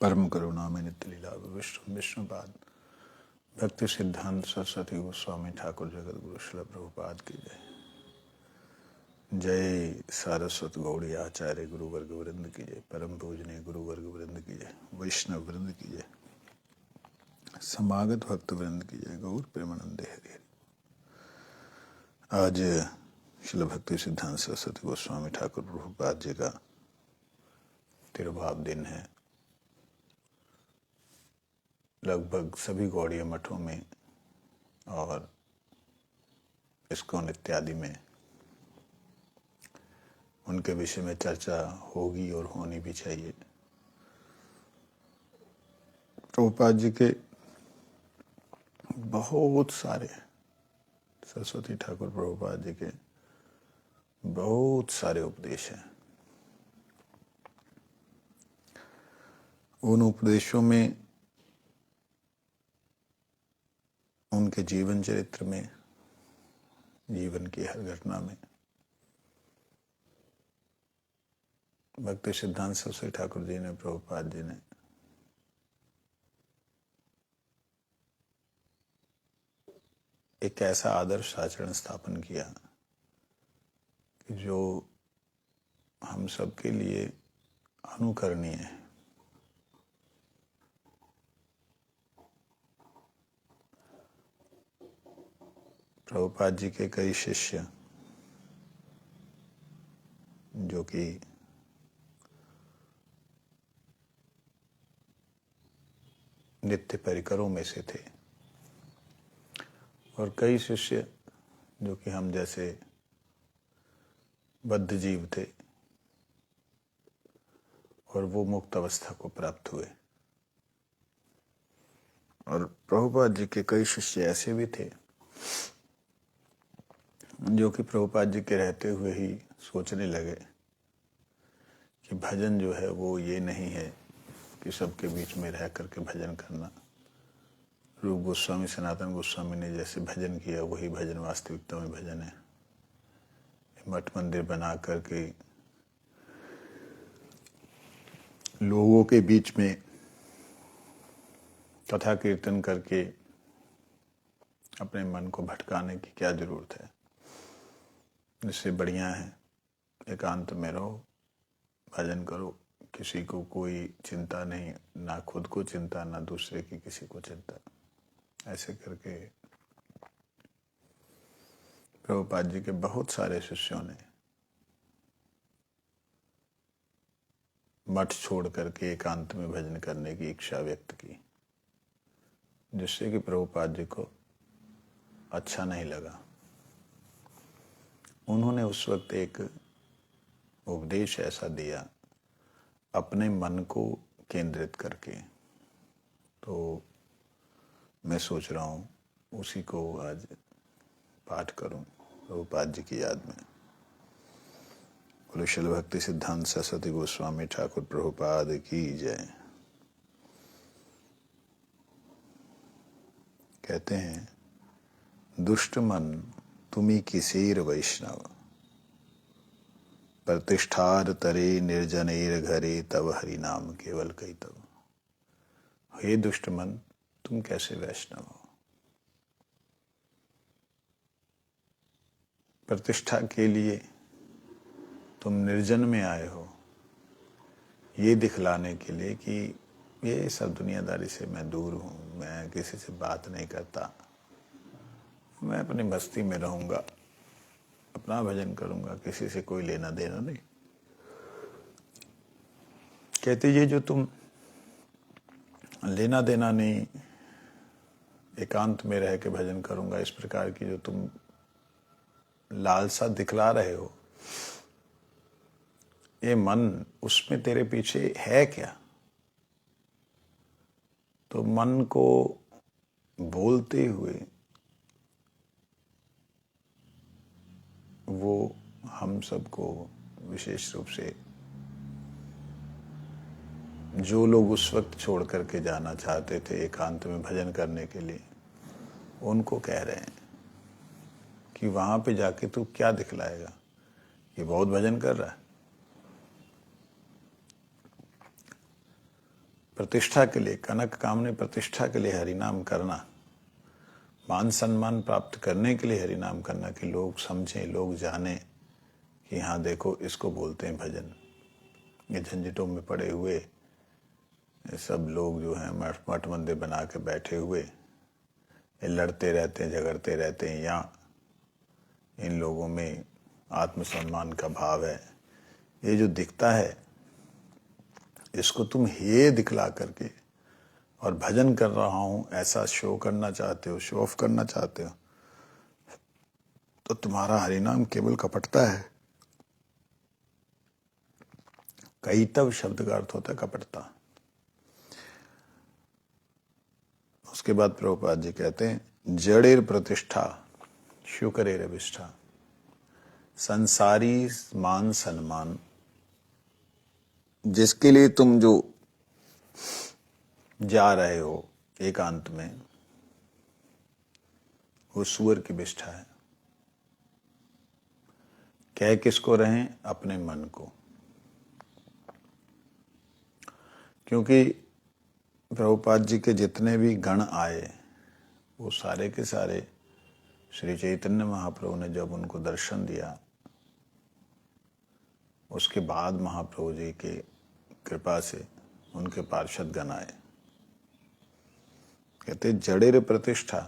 परम करुणामय नित्य लीला विष्णु विष्णुपाद भक्ति सिद्धांत सरस्वती गोस्वामी ठाकुर जगत गुरु श्रील प्रभुपाद की जय। जय सारस्वत गौड़ी आचार्य गुरु वर्ग वृंद की जय। परम पूजनीय गुरु वर्ग वृंद की जय। वैष्णव वृंद की जय। समागत भक्त वृंद की जय। गौर प्रेमानंदे हरि हरि। आज श्रील भक्ति सिद्धांत सरस्वती गोस्वामी ठाकुर प्रभुपाद जी का तिरुभाव दिन है। लगभग सभी गौड़ीय मठों में और इस्कॉन इत्यादि में उनके विषय में चर्चा होगी और होनी भी चाहिए। प्रभुपाद जी के बहुत सारे, सरस्वती ठाकुर प्रभुपाद जी के बहुत सारे उपदेश हैं। उन उपदेशों में, उनके जीवन चरित्र में, जीवन की हर घटना में भक्ति सिद्धांत सरस्वती ठाकुर जी ने, प्रभुपाद जी ने एक ऐसा आदर्श आचरण स्थापन किया कि जो हम सबके लिए अनुकरणीय है। प्रभुपाद जी के कई शिष्य जो कि नित्य परिकरों में से थे और कई शिष्य जो कि हम जैसे बद्ध जीव थे और वो मुक्त अवस्था को प्राप्त हुए। और प्रभुपाद जी के कई शिष्य ऐसे भी थे जो कि प्रभुपाद जी के रहते हुए ही सोचने लगे कि भजन जो है वो ये नहीं है कि सबके बीच में रह करके भजन करना। रूप गोस्वामी, सनातन गोस्वामी ने जैसे भजन किया वही भजन वास्तविकता में भजन है। मठ मंदिर बना करके लोगों के बीच में कथा कीर्तन करके अपने मन को भटकाने की क्या जरूरत है। इससे बढ़िया है एकांत में रहो, भजन करो, किसी को कोई चिंता नहीं, ना खुद को चिंता ना दूसरे की किसी को चिंता। ऐसे करके प्रभुपाद जी के बहुत सारे शिष्यों ने मठ छोड़ करके एकांत में भजन करने की इच्छा व्यक्त की, जिससे कि प्रभुपाद जी को अच्छा नहीं लगा। उन्होंने उस वक्त एक उपदेश ऐसा दिया अपने मन को केंद्रित करके, तो मैं सोच रहा हूँ उसी को आज पाठ करूं प्रभुपाद जी की याद में। बोलो श्रील भक्ति सिद्धांत सरस्वती गोस्वामी ठाकुर प्रभुपाद की जय। कहते हैं, दुष्ट मन तुम्ही किसेर वैष्णव, प्रतिष्ठार तरे निर्जनेर घरे तब हरि नाम केवल कही तब। हे दुष्ट मन, तुम कैसे वैष्णव हो? प्रतिष्ठा के लिए तुम निर्जन में आए हो, ये दिखलाने के लिए कि ये सब दुनियादारी से मैं दूर हूँ, मैं किसी से बात नहीं करता, मैं अपनी बस्ती में रहूँगा, अपना भजन करूँगा, किसी से कोई लेना देना नहीं। कहते ये जो तुम लेना देना नहीं, एकांत में रह के भजन करूँगा, इस प्रकार की जो तुम लालसा दिखला रहे हो, ये मन, उसमें तेरे पीछे है क्या? तो मन को बोलते हुए वो हम सबको, विशेष रूप से जो लोग उस वक्त छोड़ करके जाना चाहते थे एकांत में भजन करने के लिए, उनको कह रहे हैं कि वहां पे जाके तू क्या दिखलाएगा? ये बहुत भजन कर रहा है। प्रतिष्ठा के लिए, कनक कामनी प्रतिष्ठा के लिए हरिनाम करना, मान सम्मान प्राप्त करने के लिए हरिनाम करना, कि लोग समझें, लोग जाने कि हाँ देखो इसको बोलते हैं भजन। ये झंझटों में पड़े हुए सब लोग जो हैं मठ मंदिर बना के बैठे हुए, ये लड़ते रहते हैं, झगड़ते रहते हैं, या इन लोगों में आत्मसम्मान का भाव है, ये जो दिखता है इसको तुम हे दिखला करके और भजन कर रहा हूं ऐसा शो करना चाहते हो, शो ऑफ करना चाहते हो, तो तुम्हारा हरिनाम केवल कपटता है। कैतव शब्द का अर्थ होता है कपटता। उसके बाद प्रभुपाद जी कहते हैं जड़ेर प्रतिष्ठा शुकरेर अभिष्ठा, संसारी मान सम्मान जिसके लिए तुम जो जा रहे हो एकांत में, वो सुअर की विष्ठा है। कह किसको रहें? अपने मन को। क्योंकि प्रभुपाद जी के जितने भी गण आए वो सारे के सारे श्री चैतन्य महाप्रभु ने जब उनको दर्शन दिया, उसके बाद महाप्रभु जी के कृपा से उनके पार्षद गण आए। कहते जड़ेर प्रतिष्ठा,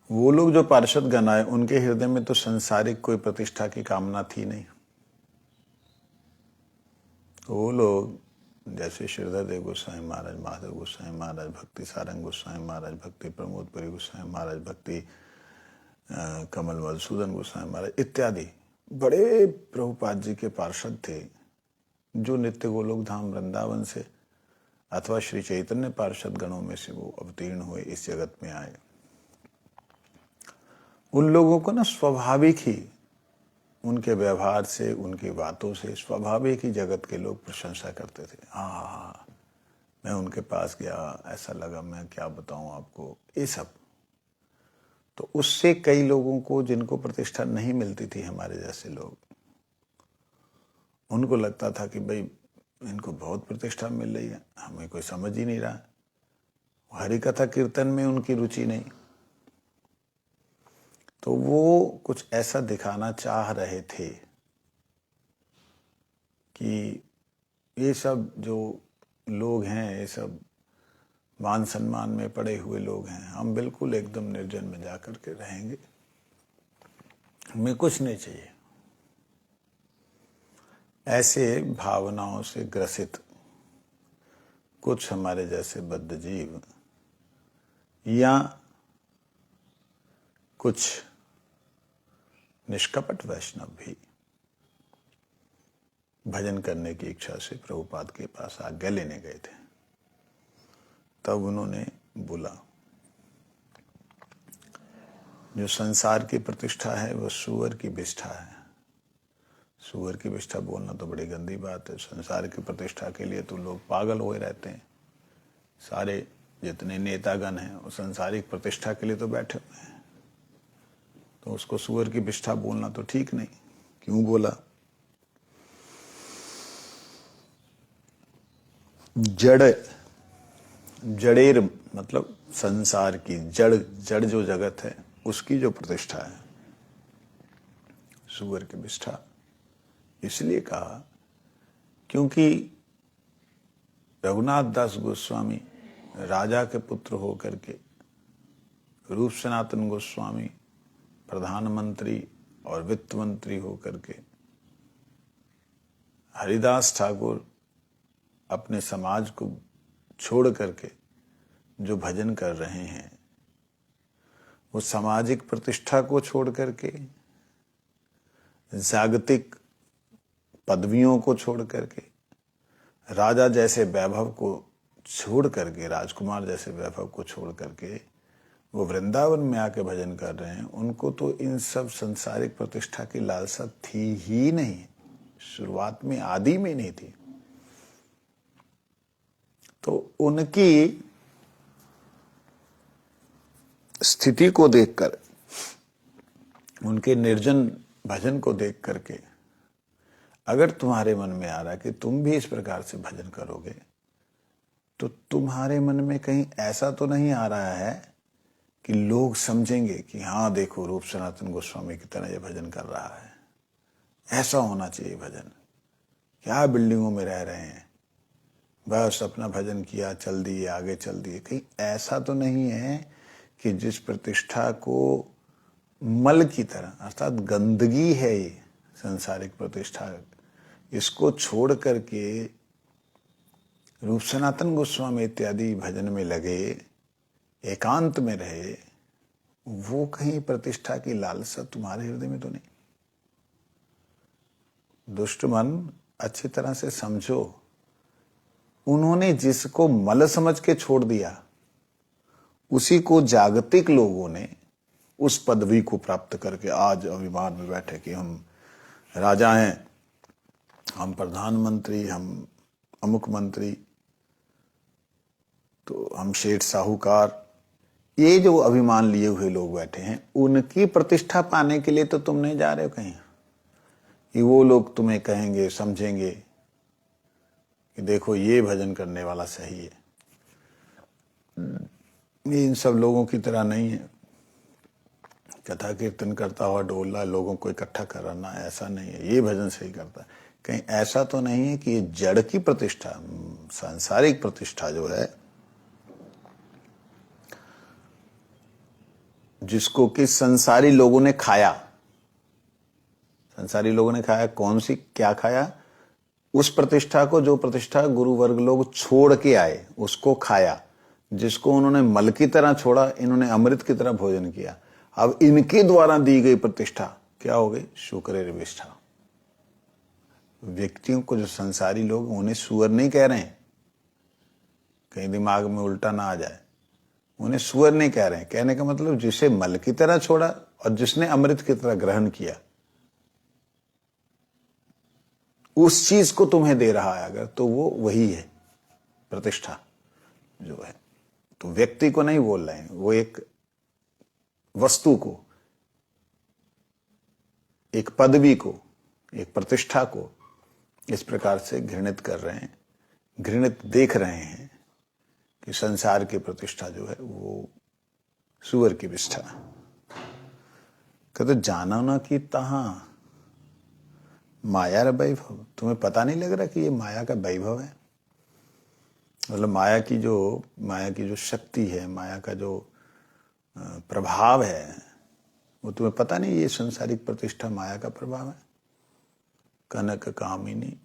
वो लोग जो पार्षद गण आए उनके हृदय में तो संसारिक कोई प्रतिष्ठा की कामना थी नहीं। वो लोग जैसे श्रीधर देव गोस्वामी महाराज, माधव गोस्वामी महाराज, भक्ति सारंग गोस्वामी महाराज, भक्ति प्रमोदपुरी गोस्वामी महाराज, भक्ति कमल मधुसूदन गोस्वामी महाराज इत्यादि बड़े प्रभुपाद जी के पार्षद थे, जो नित्य गोलोक धाम वृंदावन से अथवा श्री चैतन्य पार्षद गणों में से वो अवतीर्ण हुए, इस जगत में आए। उन लोगों को ना स्वाभाविक ही उनके व्यवहार से, उनकी बातों से स्वाभाविक ही जगत के लोग प्रशंसा करते थे। हाँ, मैं उनके पास गया, ऐसा लगा, मैं क्या बताऊं आपको, ये सब। तो उससे कई लोगों को जिनको प्रतिष्ठा नहीं मिलती थी, हमारे जैसे लोग, उनको लगता था कि भाई इनको बहुत प्रतिष्ठा मिल रही है, हमें कोई समझ ही नहीं रहा। हरि कथा कीर्तन में उनकी रुचि नहीं, तो वो कुछ ऐसा दिखाना चाह रहे थे कि ये सब जो लोग हैं, ये सब मान सम्मान में पड़े हुए लोग हैं, हम बिल्कुल एकदम निर्जन में जाकर के रहेंगे, हमें कुछ नहीं चाहिए। ऐसे भावनाओं से ग्रसित कुछ हमारे जैसे बद्ध जीव या कुछ निष्कपट वैष्णव भी भजन करने की इच्छा से प्रभुपाद के पास आज्ञा लेने गए थे। तब उन्होंने बोला, जो संसार की प्रतिष्ठा है वो सुअर की विष्ठा है। सुअर की विष्ठा बोलना तो बड़ी गंदी बात है। संसार की प्रतिष्ठा के लिए तो लोग पागल हुए रहते हैं। सारे जितने नेतागण हैं वो संसारिक प्रतिष्ठा के लिए तो बैठे हुए हैं, तो उसको सुअर की विष्ठा बोलना तो ठीक नहीं। क्यों बोला? जड़ेर मतलब संसार की जड़ जो जगत है उसकी जो प्रतिष्ठा है, सुअर की विष्ठा। इसलिए कहा क्योंकि रघुनाथ दास गोस्वामी राजा के पुत्र होकर के, रूप सनातन गोस्वामी प्रधानमंत्री और वित्त मंत्री होकर के, हरिदास ठाकुर अपने समाज को छोड़ करके जो भजन कर रहे हैं, वो सामाजिक प्रतिष्ठा को छोड़ करके, जागतिक पदवियों को छोड़ करके, राजा जैसे वैभव को छोड़ करके, राजकुमार जैसे वैभव को छोड़ करके वो वृंदावन में आके भजन कर रहे हैं। उनको तो इन सब संसारिक प्रतिष्ठा की लालसा थी ही नहीं, शुरुआत में, आदि में नहीं थी। तो उनकी स्थिति को देखकर, उनके निर्जन भजन को देख करके अगर तुम्हारे मन में आ रहा है कि तुम भी इस प्रकार से भजन करोगे, तो तुम्हारे मन में कहीं ऐसा तो नहीं आ रहा है कि लोग समझेंगे कि हाँ देखो रूप सनातन गोस्वामी की तरह ये भजन कर रहा है। ऐसा होना चाहिए भजन। क्या बिल्डिंगों में रह रहे हैं, बस अपना भजन किया, चल दिए, आगे चल दिए। कहीं ऐसा तो नहीं है कि जिस प्रतिष्ठा को मल की तरह, अर्थात गंदगी है ये संसारिक प्रतिष्ठा, इसको छोड़ करके रूप सनातन गोस्वामी इत्यादि भजन में लगे, एकांत में रहे, वो कहीं प्रतिष्ठा की लालसा तुम्हारे हृदय में तो नहीं। दुष्ट मन, अच्छी तरह से समझो, उन्होंने जिसको मल समझ के छोड़ दिया, उसी को जागतिक लोगों ने उस पदवी को प्राप्त करके आज अभिमान में बैठे कि हम राजा हैं, हम प्रधानमंत्री, हम अमुक मंत्री, तो हम शेठ साहूकार, ये जो अभिमान लिए हुए लोग बैठे हैं, उनकी प्रतिष्ठा पाने के लिए तो तुम नहीं जा रहे हो कहीं कि वो लोग तुम्हें कहेंगे, समझेंगे कि देखो ये भजन करने वाला सही है। ये इन सब लोगों की तरह नहीं है, कथा कीर्तन करता हुआ डोला लोगों को इकट्ठा कराना, ऐसा नहीं है। ये भजन सही करता है। कहीं ऐसा तो नहीं है कि ये जड़ की प्रतिष्ठा, सांसारिक प्रतिष्ठा जो है, जिसको कि संसारी लोगों ने खाया, संसारी लोगों ने खाया, कौन सी, क्या खाया? उस प्रतिष्ठा को, जो प्रतिष्ठा गुरु वर्ग लोग छोड़ के आए, उसको खाया। जिसको उन्होंने मल की तरह छोड़ा, इन्होंने अमृत की तरह भोजन किया। अब इनके द्वारा दी गई प्रतिष्ठा क्या हो गई? शुक्र विष्ठा। व्यक्तियों को, जो संसारी लोग, उन्हें सुअर नहीं कह रहे हैं, कहीं दिमाग में उल्टा ना आ जाए, उन्हें सुअर नहीं कह रहे हैं। कहने का मतलब जिसे मल की तरह छोड़ा और जिसने अमृत की तरह ग्रहण किया, उस चीज को तुम्हें दे रहा है अगर, तो वो वही है प्रतिष्ठा जो है। तो व्यक्ति को नहीं बोल रहे हैं, वो एक वस्तु को, एक पदवी को, एक प्रतिष्ठा को इस प्रकार से घृणित कर रहे हैं, घृणित देख रहे हैं कि संसार की प्रतिष्ठा जो है वो सुअर की विष्ठा। कहते जाना ना कि तहां माया रा वैभव। तुम्हें पता नहीं लग रहा कि ये माया का वैभव है? मतलब माया की जो शक्ति है, माया का जो प्रभाव है, वो तुम्हें पता नहीं ये संसारिक प्रतिष्ठा माया का प्रभाव है। कनक कामिनी,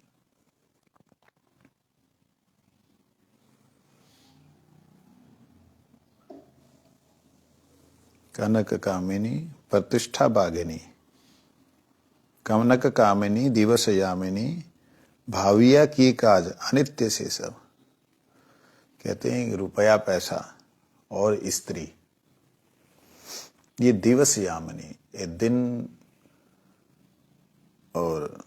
कनक कामिनी प्रतिष्ठा बागिनी, कनक कामिनी दिवस यामिनी, भाविया की काज अनित्य से सब। कहते हैं रुपया, पैसा और स्त्री, ये दिवस यामिनी, ये दिन और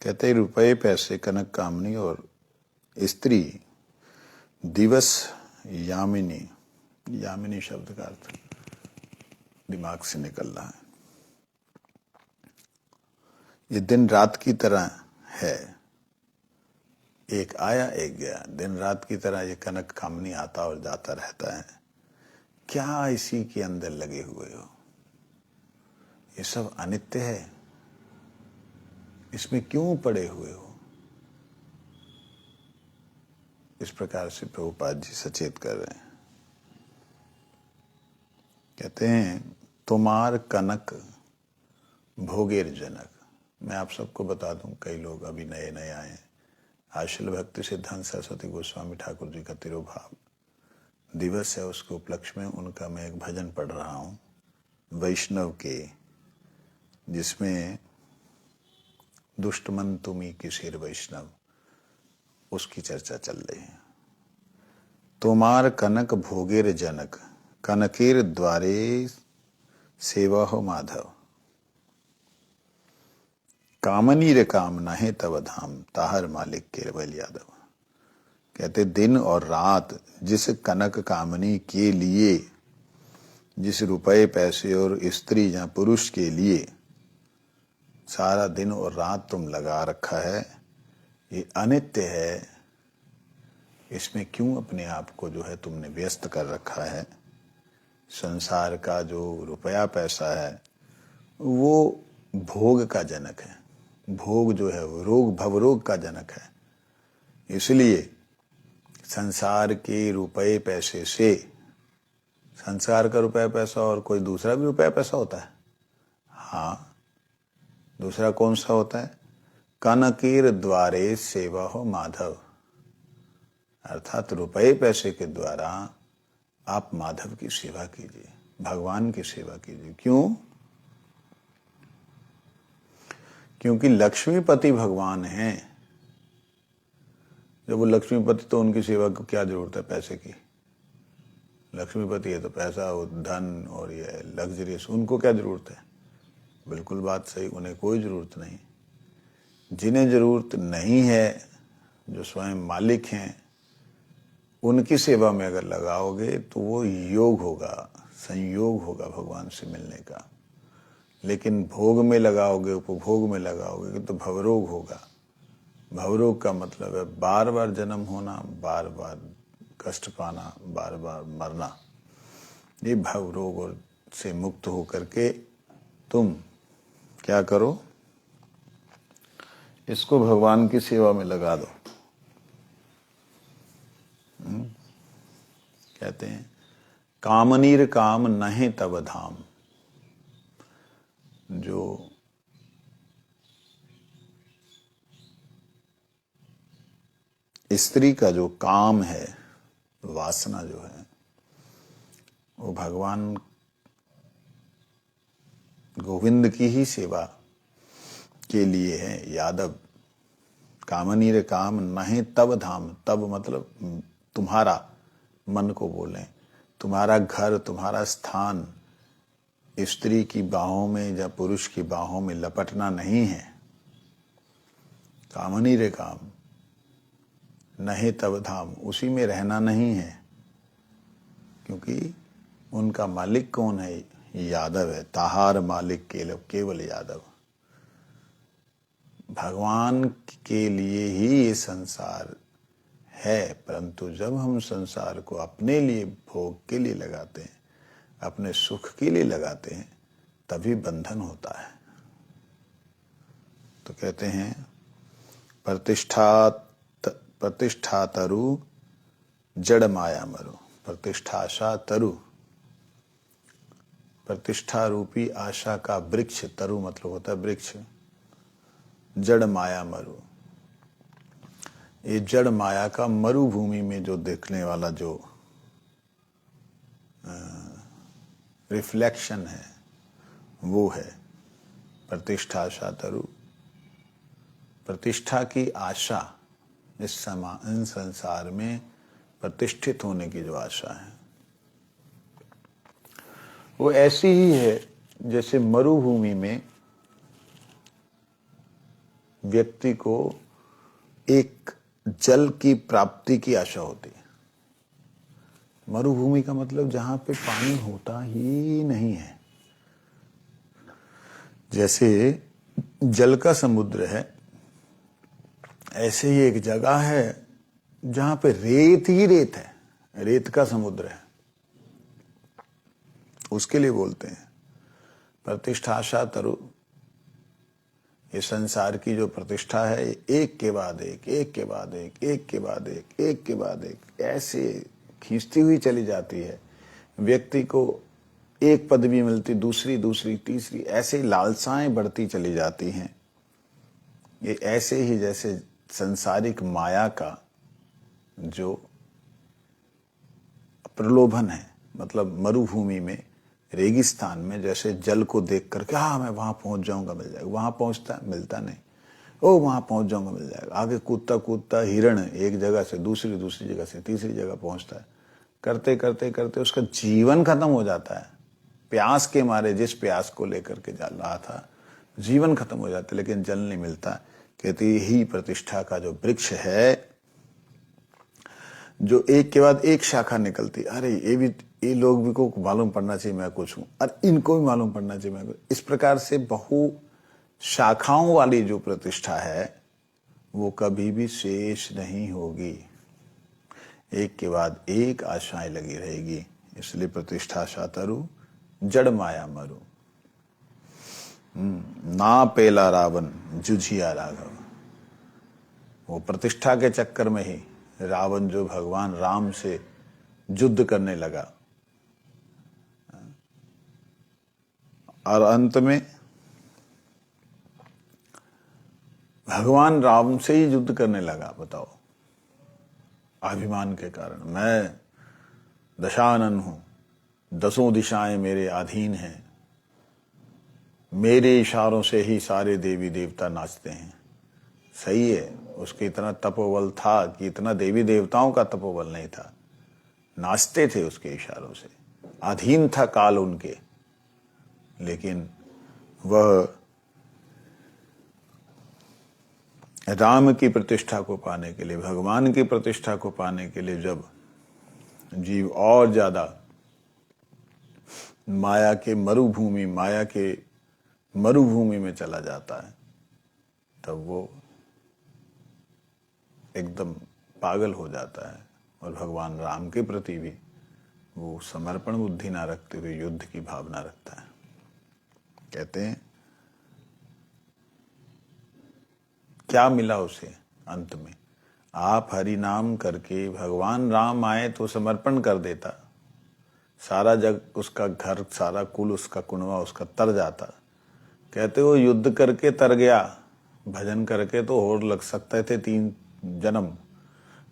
कहते रुपये, पैसे, कनक कामनी और स्त्री दिवस यामिनी। यामिनी शब्द का अर्थ दिमाग से निकल रहा है। ये दिन रात की तरह है, एक आया एक गया। दिन रात की तरह ये कनक कामनी आता और जाता रहता है। क्या इसी के अंदर लगे हुए हो? ये सब अनित्य है, इसमें क्यों पड़े हुए हो? इस प्रकार से प्रभुपाद जी सचेत कर रहे हैं। कहते हैं तुम्हार कनक भोगेर जनक। मैं आप सबको बता दूं, कई लोग अभी नए नए आए हैं। आश्रल भक्ति सिद्धांत सरस्वती गोस्वामी ठाकुर जी का तिरुभाव दिवस है, उसके उपलक्ष्य में उनका मैं एक भजन पढ़ रहा हूं वैष्णव के, जिसमें दुष्टमन तुम्ही किसेर वैष्णव, उसकी चर्चा चल रही है। तोमार कनक भोगेर जनक, कनकेर द्वारे सेवा हो माधव। कामनी रे काम नहे तब धाम, ताहर मालिक केवल यादव। कहते दिन और रात जिस कनक कामनी के लिए, जिस रुपए पैसे और स्त्री या पुरुष के लिए सारा दिन और रात तुम लगा रखा है, ये अनित्य है। इसमें क्यों अपने आप को जो है तुमने व्यस्त कर रखा है। संसार का जो रुपया पैसा है वो भोग का जनक है। भोग जो है वो रोग भवरोग का जनक है। इसलिए संसार के रुपए पैसे से, संसार का रुपया पैसा और कोई दूसरा भी रुपया पैसा होता है? हाँ, दूसरा कौन सा होता है? कनकीर द्वारे सेवा हो माधव, अर्थात रुपए पैसे के द्वारा आप माधव की सेवा कीजिए, भगवान की सेवा कीजिए। क्यों? क्योंकि लक्ष्मीपति भगवान हैं। जब वो लक्ष्मीपति, तो उनकी सेवा को क्या जरूरत है पैसे की? लक्ष्मीपति है तो पैसा और धन और ये लग्जरियस, उनको क्या जरूरत है? बिल्कुल बात सही, उन्हें कोई जरूरत नहीं। जिन्हें जरूरत नहीं है, जो स्वयं मालिक हैं, उनकी सेवा में अगर लगाओगे तो वो योग होगा, संयोग होगा भगवान से मिलने का। लेकिन भोग में लगाओगे, उपभोग में लगाओगे तो भवरोग होगा। भवरोग का मतलब है बार बार जन्म होना, बार बार कष्ट पाना, बार बार मरना। ये भवरोग से मुक्त हो करके तुम क्या करो, इसको भगवान की सेवा में लगा दो। कहते हैं कामनीर काम नहे तब धाम। जो स्त्री का जो काम है, वासना जो है, वो भगवान गोविंद की ही सेवा के लिए है। यादव कामनीर काम नहे तब धाम, तब मतलब तुम्हारा, मन को बोलें, तुम्हारा घर, तुम्हारा स्थान स्त्री की बाहों में या पुरुष की बाहों में लपटना नहीं है। कामनी रे काम नहे तब धाम, उसी में रहना नहीं है। क्योंकि उनका मालिक कौन है? यादव है। ताहार मालिक केवल यादव। भगवान के लिए ही ये संसार है, परंतु जब हम संसार को अपने लिए, भोग के लिए लगाते हैं, अपने सुख के लिए लगाते हैं, तभी बंधन होता है। तो कहते हैं प्रतिष्ठा तरु जड़ माया मरु। प्रतिष्ठाशा तरु, प्रतिष्ठा रूपी आशा का वृक्ष, तरु मतलब होता है वृक्ष। जड़ माया मरु, ये जड़ माया का मरुभूमि में जो देखने वाला जो रिफ्लेक्शन है वो है प्रतिष्ठाशा तरु। प्रतिष्ठा की आशा, इस संसार में प्रतिष्ठित होने की जो आशा है वो ऐसी ही है जैसे मरुभूमि में व्यक्ति को एक जल की प्राप्ति की आशा होती है। मरुभूमि का मतलब जहां पे पानी होता ही नहीं है। जैसे जल का समुद्र है, ऐसे ही एक जगह है जहां पे रेत ही रेत है, रेत का समुद्र है। उसके लिए बोलते हैं प्रतिष्ठाशा तरु। ये संसार की जो प्रतिष्ठा है, एक के बाद एक, एक के बाद एक, एक के बाद एक, एक के बाद एक, ऐसे खींचती हुई चली जाती है। व्यक्ति को एक पदवी मिलती, दूसरी, दूसरी, तीसरी, ऐसे लालसाएं बढ़ती चली जाती हैं। ये ऐसे ही जैसे संसारिक माया का जो प्रलोभन है, मतलब मरुभूमि में, रेगिस्तान में जैसे जल को देख करके हाँ मैं वहां पहुंच जाऊंगा, मिल जाएगा, वहां पहुंचता मिलता नहीं। ओ वहां पहुंच जाऊंगा, मिल जाएगा। आगे कूदता कूदता हिरण एक जगह से दूसरी जगह से तीसरी जगह पहुंचता है। करते करते करते उसका जीवन खत्म हो जाता है। प्यास के मारे, जिस प्यास को लेकर के जा रहा था, जीवन खत्म हो जाता है, लेकिन जल नहीं मिलता। कहते ही प्रतिष्ठा का जो वृक्ष है, जो एक के बाद एक शाखा निकलती, अरे ये लोग भी को मालूम पड़ना चाहिए मैं कुछ हूं, और इनको भी मालूम पड़ना चाहिए मैं कुछ। इस प्रकार से बहु शाखाओं वाली जो प्रतिष्ठा है वो कभी भी शेष नहीं होगी। एक के बाद एक आशाएं लगी रहेगी। इसलिए प्रतिष्ठा शातरु जड़ माया मरु, ना पेला रावण जुझिया राघव। वो प्रतिष्ठा के चक्कर में ही रावण जो भगवान राम से युद्ध करने लगा, और अंत में भगवान राम से ही युद्ध करने लगा। बताओ, अभिमान के कारण, मैं दशानन हूं, 10 दिशाएं मेरे अधीन हैं, मेरे इशारों से ही सारे देवी देवता नाचते हैं। सही है, उसके इतना तपोबल था कि इतना देवी देवताओं का तपोबल नहीं था, नाचते थे उसके इशारों से, अधीन था काल उनके। लेकिन वह राम की प्रतिष्ठा को पाने के लिए, भगवान की प्रतिष्ठा को पाने के लिए जब जीव और ज्यादा माया के मरुभूमि में चला जाता है, तब वो एकदम पागल हो जाता है, और भगवान राम के प्रति भी वो समर्पण बुद्धि ना रखते हुए युद्ध की भावना रखता है। कहते हैं क्या मिला उसे अंत में? आप हरि नाम करके, भगवान राम आए तो समर्पण कर देता, सारा जग उसका घर, सारा कुल उसका, कुनवा उसका तर जाता। कहते हो युद्ध करके तर गया, भजन करके तो और लग सकते थे 3 जन्म,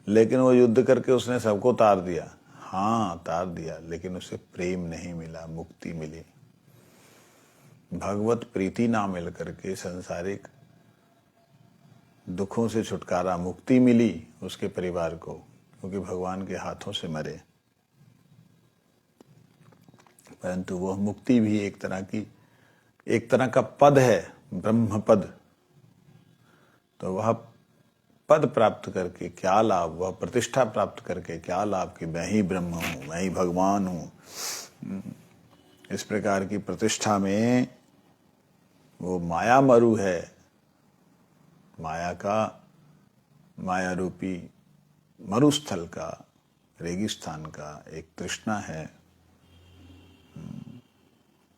लेकिन वो युद्ध करके उसने सबको तार दिया। हाँ तार दिया, लेकिन उसे प्रेम नहीं मिला, मुक्ति मिली। भगवत प्रीति ना मिल करके सांसारिक दुखों से छुटकारा, मुक्ति मिली उसके परिवार को, क्योंकि भगवान के हाथों से मरे। परंतु वह मुक्ति भी एक तरह का पद है, ब्रह्म पद। तो वह पद प्राप्त करके क्या लाभ, वह प्रतिष्ठा प्राप्त करके क्या लाभ कि मैं ही ब्रह्म हूं, मैं ही भगवान हूं। इस प्रकार की प्रतिष्ठा में वो माया मरु है, माया रूपी मरुस्थल का, रेगिस्तान का एक तृष्णा है।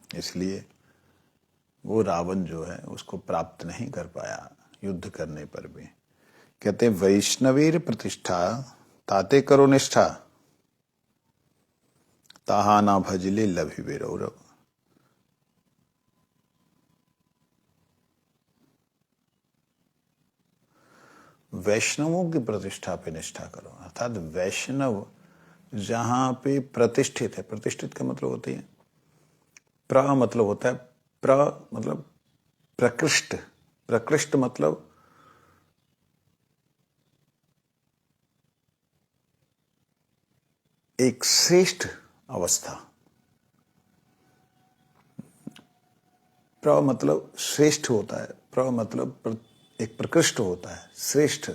इसलिए वो रावण जो है उसको प्राप्त नहीं कर पाया युद्ध करने पर भी। कहते हैं वैष्णवीर प्रतिष्ठा ताते करो निष्ठा, ताहा ना भजले लभिबे रौरव। वैष्णवों की प्रतिष्ठा पे निष्ठा करो, अर्थात वैष्णव जहां पे प्रतिष्ठित है, प्रतिष्ठित का मतलब होती है प्र, मतलब होता है मतलब प्रकृष्ट, प्रकृष्ट मतलब एक श्रेष्ठ अवस्था। प्र मतलब श्रेष्ठ होता है, प्र मतलब एक प्रकृष्ट होता है, श्रेष्ठ।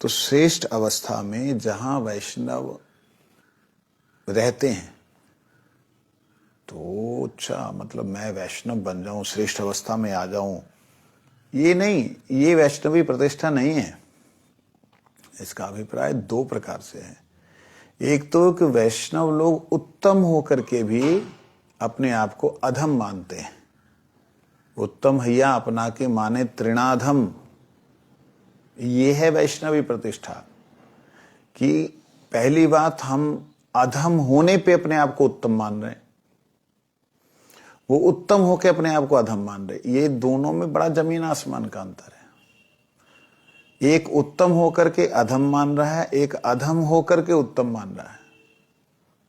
तो श्रेष्ठ अवस्था में जहां वैष्णव रहते हैं, तो अच्छा मतलब मैं वैष्णव बन जाऊं, श्रेष्ठ अवस्था में आ जाऊं, ये नहीं, ये वैष्णवी प्रतिष्ठा नहीं है। इसका अभिप्राय 2 प्रकार से है। एक तो कि वैष्णव लोग उत्तम होकर के भी अपने आप को अधम मानते हैं। उत्तम हैया अपना के माने तृणाधम, ये है वैष्णवी प्रतिष्ठा। कि पहली बात, हम अधम होने पे अपने आप को उत्तम मान रहे हैं, वो उत्तम होके अपने आप को अधम मान रहे। ये दोनों में बड़ा जमीन आसमान का अंतर है। एक उत्तम होकर के अधम मान रहा है, एक अधम होकर के उत्तम मान रहा है।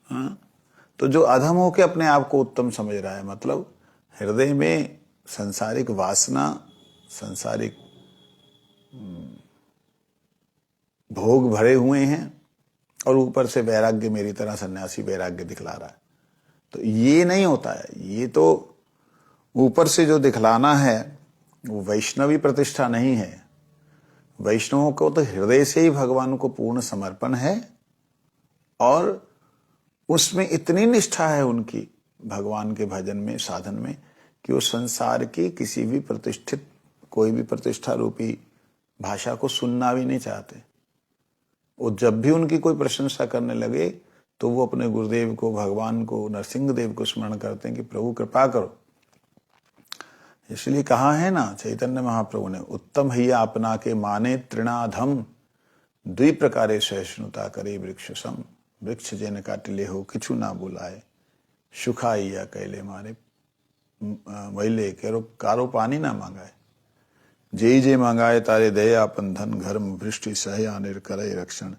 हाँ? तो जो अधम होके अपने आप को उत्तम समझ रहा है, मतलब हृदय में सांसारिक वासना, सांसारिक भोग भरे हुए हैं और ऊपर से वैराग्य, मेरी तरह सन्यासी वैराग्य दिखला रहा है। तो ये नहीं होता है। ये तो ऊपर से जो दिखलाना है वो वैष्णवी प्रतिष्ठा नहीं है। वैष्णवों को तो हृदय से ही भगवान को पूर्ण समर्पण है और उसमें इतनी निष्ठा है उनकी भगवान के भजन में, साधन में, कि वो संसार की किसी भी प्रतिष्ठित, कोई भी प्रतिष्ठा रूपी भाषा को सुनना भी नहीं चाहते। वो जब भी उनकी कोई प्रशंसा करने लगे तो वो अपने गुरुदेव को, भगवान को, नरसिंह देव को स्मरण करते हैं कि प्रभु कृपा करो। इसलिए कहा है ना चैतन्य महाप्रभु ने, उत्तम हैया अपना के माने तृणाधम, द्वि प्रकारे सहिष्णुता करे वृक्ष सम। वृक्ष जेन काटिले हो किछु ना बुलाए, सुखाइया कैले मारे मैले कारो पानी ना मांगाए। जे जे मांगाए तारे दया अपन धन, घर्म वृष्टि सहे आनिर करे रक्षण।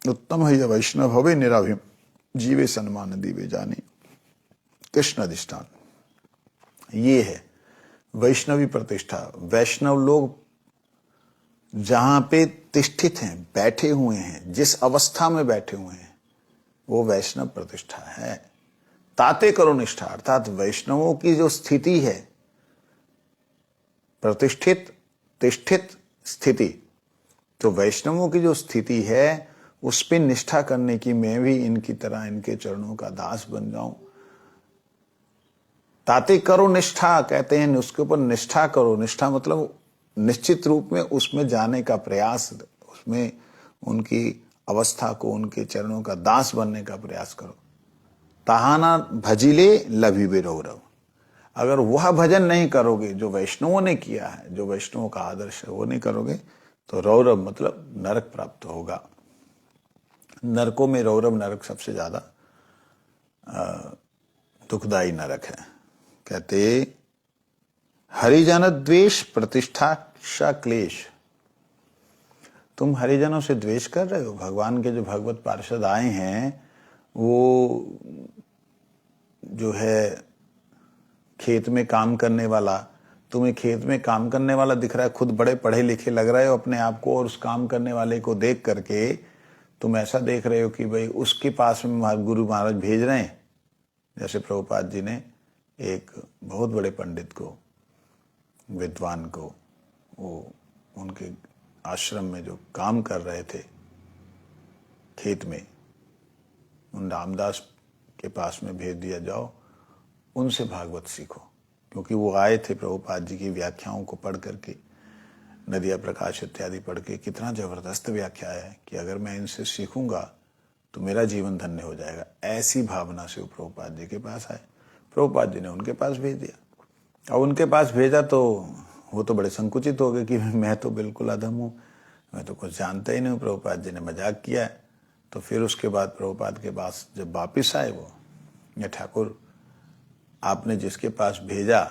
उत्तम है वैष्णव होवे निराभिम, जीवे सन्मान दीवे जानी कृष्ण अधिष्ठान। ये है वैष्णवी प्रतिष्ठा। वैष्णव लोग जहां पे तिष्ठित हैं, बैठे हुए हैं, जिस अवस्था में बैठे हुए हैं, वो वैष्णव प्रतिष्ठा है। ताते करो निष्ठा, अर्थात वैष्णवों की जो स्थिति है, प्रतिष्ठित, तिष्ठित स्थिति, तो वैष्णवों की जो स्थिति है उस पर निष्ठा करने की, मैं भी इनकी तरह इनके चरणों का दास बन जाऊं। ताते करो निष्ठा कहते हैं, उसके ऊपर निष्ठा करो। निष्ठा मतलब निश्चित रूप में उसमें जाने का प्रयास, उसमें उनकी अवस्था को, उनके चरणों का दास बनने का प्रयास करो। ताहाना भजिले लभिबे रौरव। अगर वह भजन नहीं करोगे जो वैष्णवों ने किया है, जो वैष्णवों का आदर्श है, वो नहीं करोगे तो रौरव मतलब नरक प्राप्त होगा। नरकों में रौरव नरक सबसे ज्यादा दुखदायी नरक है। कहते हरिजन द्वेष प्रतिष्ठा क्लेश। तुम हरिजनों से द्वेष कर रहे हो। भगवान के जो भगवत पार्षद आए हैं, वो जो है खेत में काम करने वाला, तुम्हें खेत में काम करने वाला दिख रहा है, खुद बड़े पढ़े लिखे लग रहे हो अपने आप को, और उस काम करने वाले को देख करके तुम ऐसा देख रहे हो कि भाई उसके पास में गुरु महाराज भेज रहे हैं। जैसे प्रभुपाद जी ने एक बहुत बड़े पंडित को, विद्वान को, वो उनके आश्रम में जो काम कर रहे थे खेत में, उन रामदास के पास में भेज दिया, जाओ उनसे भागवत सीखो। क्योंकि वो आए थे प्रभुपाद जी की व्याख्याओं को पढ़ करके, नदिया प्रकाश इत्यादि पढ़ के, कितना जबरदस्त व्याख्या है कि अगर मैं इनसे सीखूंगा तो मेरा जीवन धन्य हो जाएगा। ऐसी भावना से वो प्रभुपाद जी के पास आए। प्रभुपाद जी ने उनके पास भेज दिया। और उनके पास भेजा तो वो तो बड़े संकुचित हो गए कि मैं तो बिल्कुल अधम हूँ, मैं तो कुछ जानता ही नहीं हूँ। प्रभुपाद जी ने मजाक किया है। तो फिर उसके बाद प्रभुपाद के पास जब वापिस आए वो, ये ठाकुर आपने जिसके पास भेजा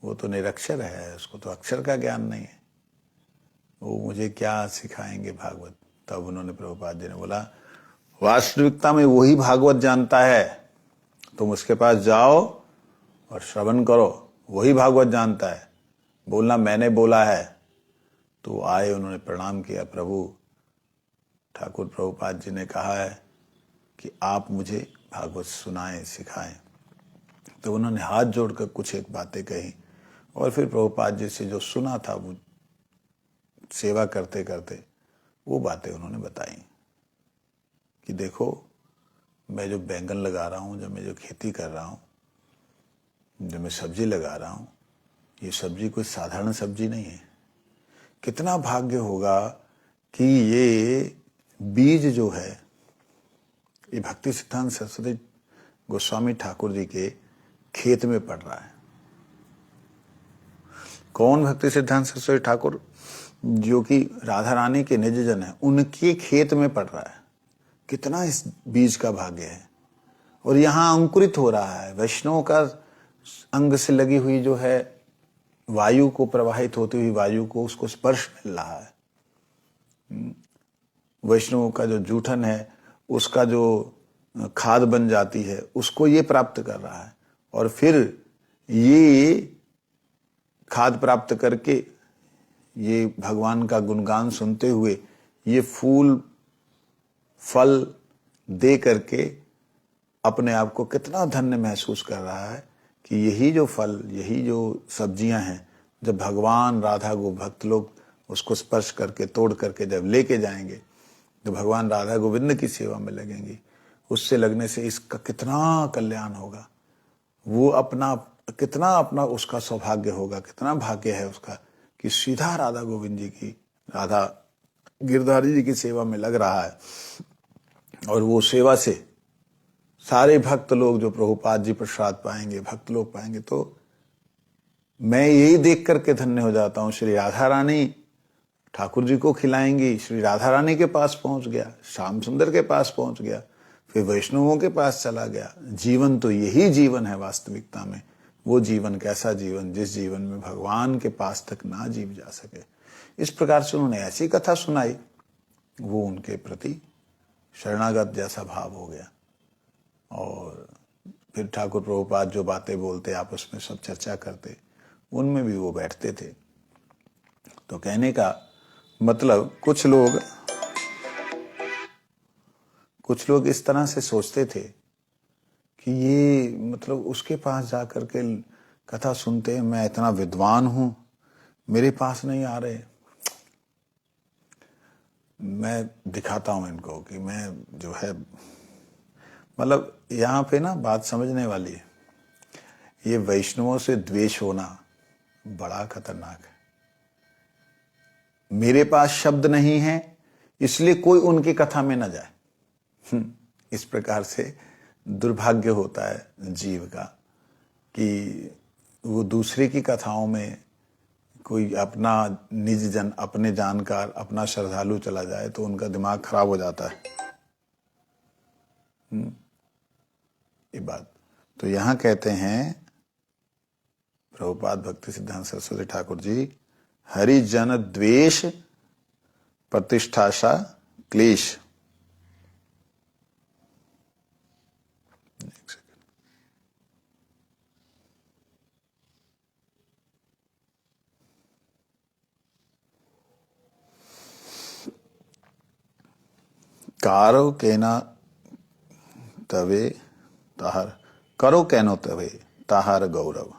वो तो निरक्षर है, उसको तो अक्षर का ज्ञान नहीं है, वो मुझे क्या सिखाएंगे भागवत। तब उन्होंने, प्रभुपाद जी ने बोला, वास्तविकता में वही भागवत जानता है, तुम उसके पास जाओ और श्रवण करो, वही भागवत जानता है, बोलना मैंने बोला है। तो आए, उन्होंने प्रणाम किया, प्रभु ठाकुर प्रभुपाद जी ने कहा है कि आप मुझे भागवत सुनाएं, सिखाएं। तो उन्होंने हाथ जोड़कर कुछ एक बातें कही और फिर प्रभुपाद जी से जो सुना था वो सेवा करते करते वो बातें उन्होंने बताई कि देखो, मैं जो बैंगन लगा रहा हूँ, जब मैं जो खेती कर रहा हूँ, जब मैं सब्जी लगा रहा हूँ, ये सब्जी कोई साधारण सब्जी नहीं है। कितना भाग्य होगा कि ये बीज जो है, ये भक्ति सिद्धांत सरस्वती गोस्वामी ठाकुर जी के खेत में पड़ रहा है। कौन? भक्ति सिद्धांत सरस्वती ठाकुर, जो कि राधा रानी के निज जन है, उनके खेत में पड़ रहा है। कितना इस बीज का भाग्य है। और यहाँ अंकुरित हो रहा है। वैष्णव का अंग से लगी हुई जो है वायु को, प्रवाहित होती हुई वायु को, उसको स्पर्श मिल रहा है। वैष्णव का जो जूठन है, उसका जो खाद बन जाती है, उसको ये प्राप्त कर रहा है। और फिर ये खाद प्राप्त करके ये भगवान का गुणगान सुनते हुए ये फूल फल दे करके अपने आप को कितना धन्य महसूस कर रहा है कि यही जो फल, यही जो सब्जियां हैं, जब भगवान राधा को भक्त लोग उसको स्पर्श करके तोड़ करके जब लेके जाएंगे तो भगवान राधा गोविंद की सेवा में लगेंगी, उससे लगने से इसका कितना कल्याण होगा, वो अपना कितना अपना उसका सौभाग्य होगा, कितना भाग्य है उसका कि सीधा राधा गोविंद जी की, राधा गिरधारी जी की सेवा में लग रहा है। और वो सेवा से सारे भक्त लोग जो प्रभुपाद जी प्रसाद पाएंगे, भक्त लोग पाएंगे। तो मैं यही देख करके धन्य हो जाता हूँ। श्री राधा रानी ठाकुर जी को खिलाएंगी, श्री राधा रानी के पास पहुंच गया, श्याम सुंदर के पास पहुंच गया, फिर वैष्णवों के पास चला गया। जीवन तो यही जीवन है वास्तविकता में। वो जीवन कैसा जीवन, जिस जीवन में भगवान के पास तक ना जीव जा सके। इस प्रकार से उन्होंने ऐसी कथा सुनाई, वो उनके प्रति शरणागत जैसा भाव हो गया। और फिर ठाकुर प्रभुपाद जो बातें बोलते, आपस में सब चर्चा करते, उनमें भी वो बैठते थे। तो कहने का मतलब कुछ लोग इस तरह से सोचते थे कि ये मतलब उसके पास जाकर के कथा सुनते हैं, मैं इतना विद्वान हूं, मेरे पास नहीं आ रहे, मैं दिखाता हूं इनको कि मैं जो है, मतलब यहाँ पे ना बात समझने वाली है। ये वैष्णवों से द्वेष होना बड़ा खतरनाक है। मेरे पास शब्द नहीं है इसलिए कोई उनकी कथा में ना जाए। इस प्रकार से दुर्भाग्य होता है जीव का कि वो दूसरे की कथाओं में कोई अपना निज जन, अपने जानकार, अपना श्रद्धालु चला जाए तो उनका दिमाग खराब हो जाता है। ये बात तो यहां कहते हैं प्रभुपाद भक्ति सिद्धांत सरस्वती ठाकुर जी, हरिजन द्वेष प्रतिष्ठाशा क्लेश। कारो केना तवे ताहर, करो कैनो तवे ताहर गौरव।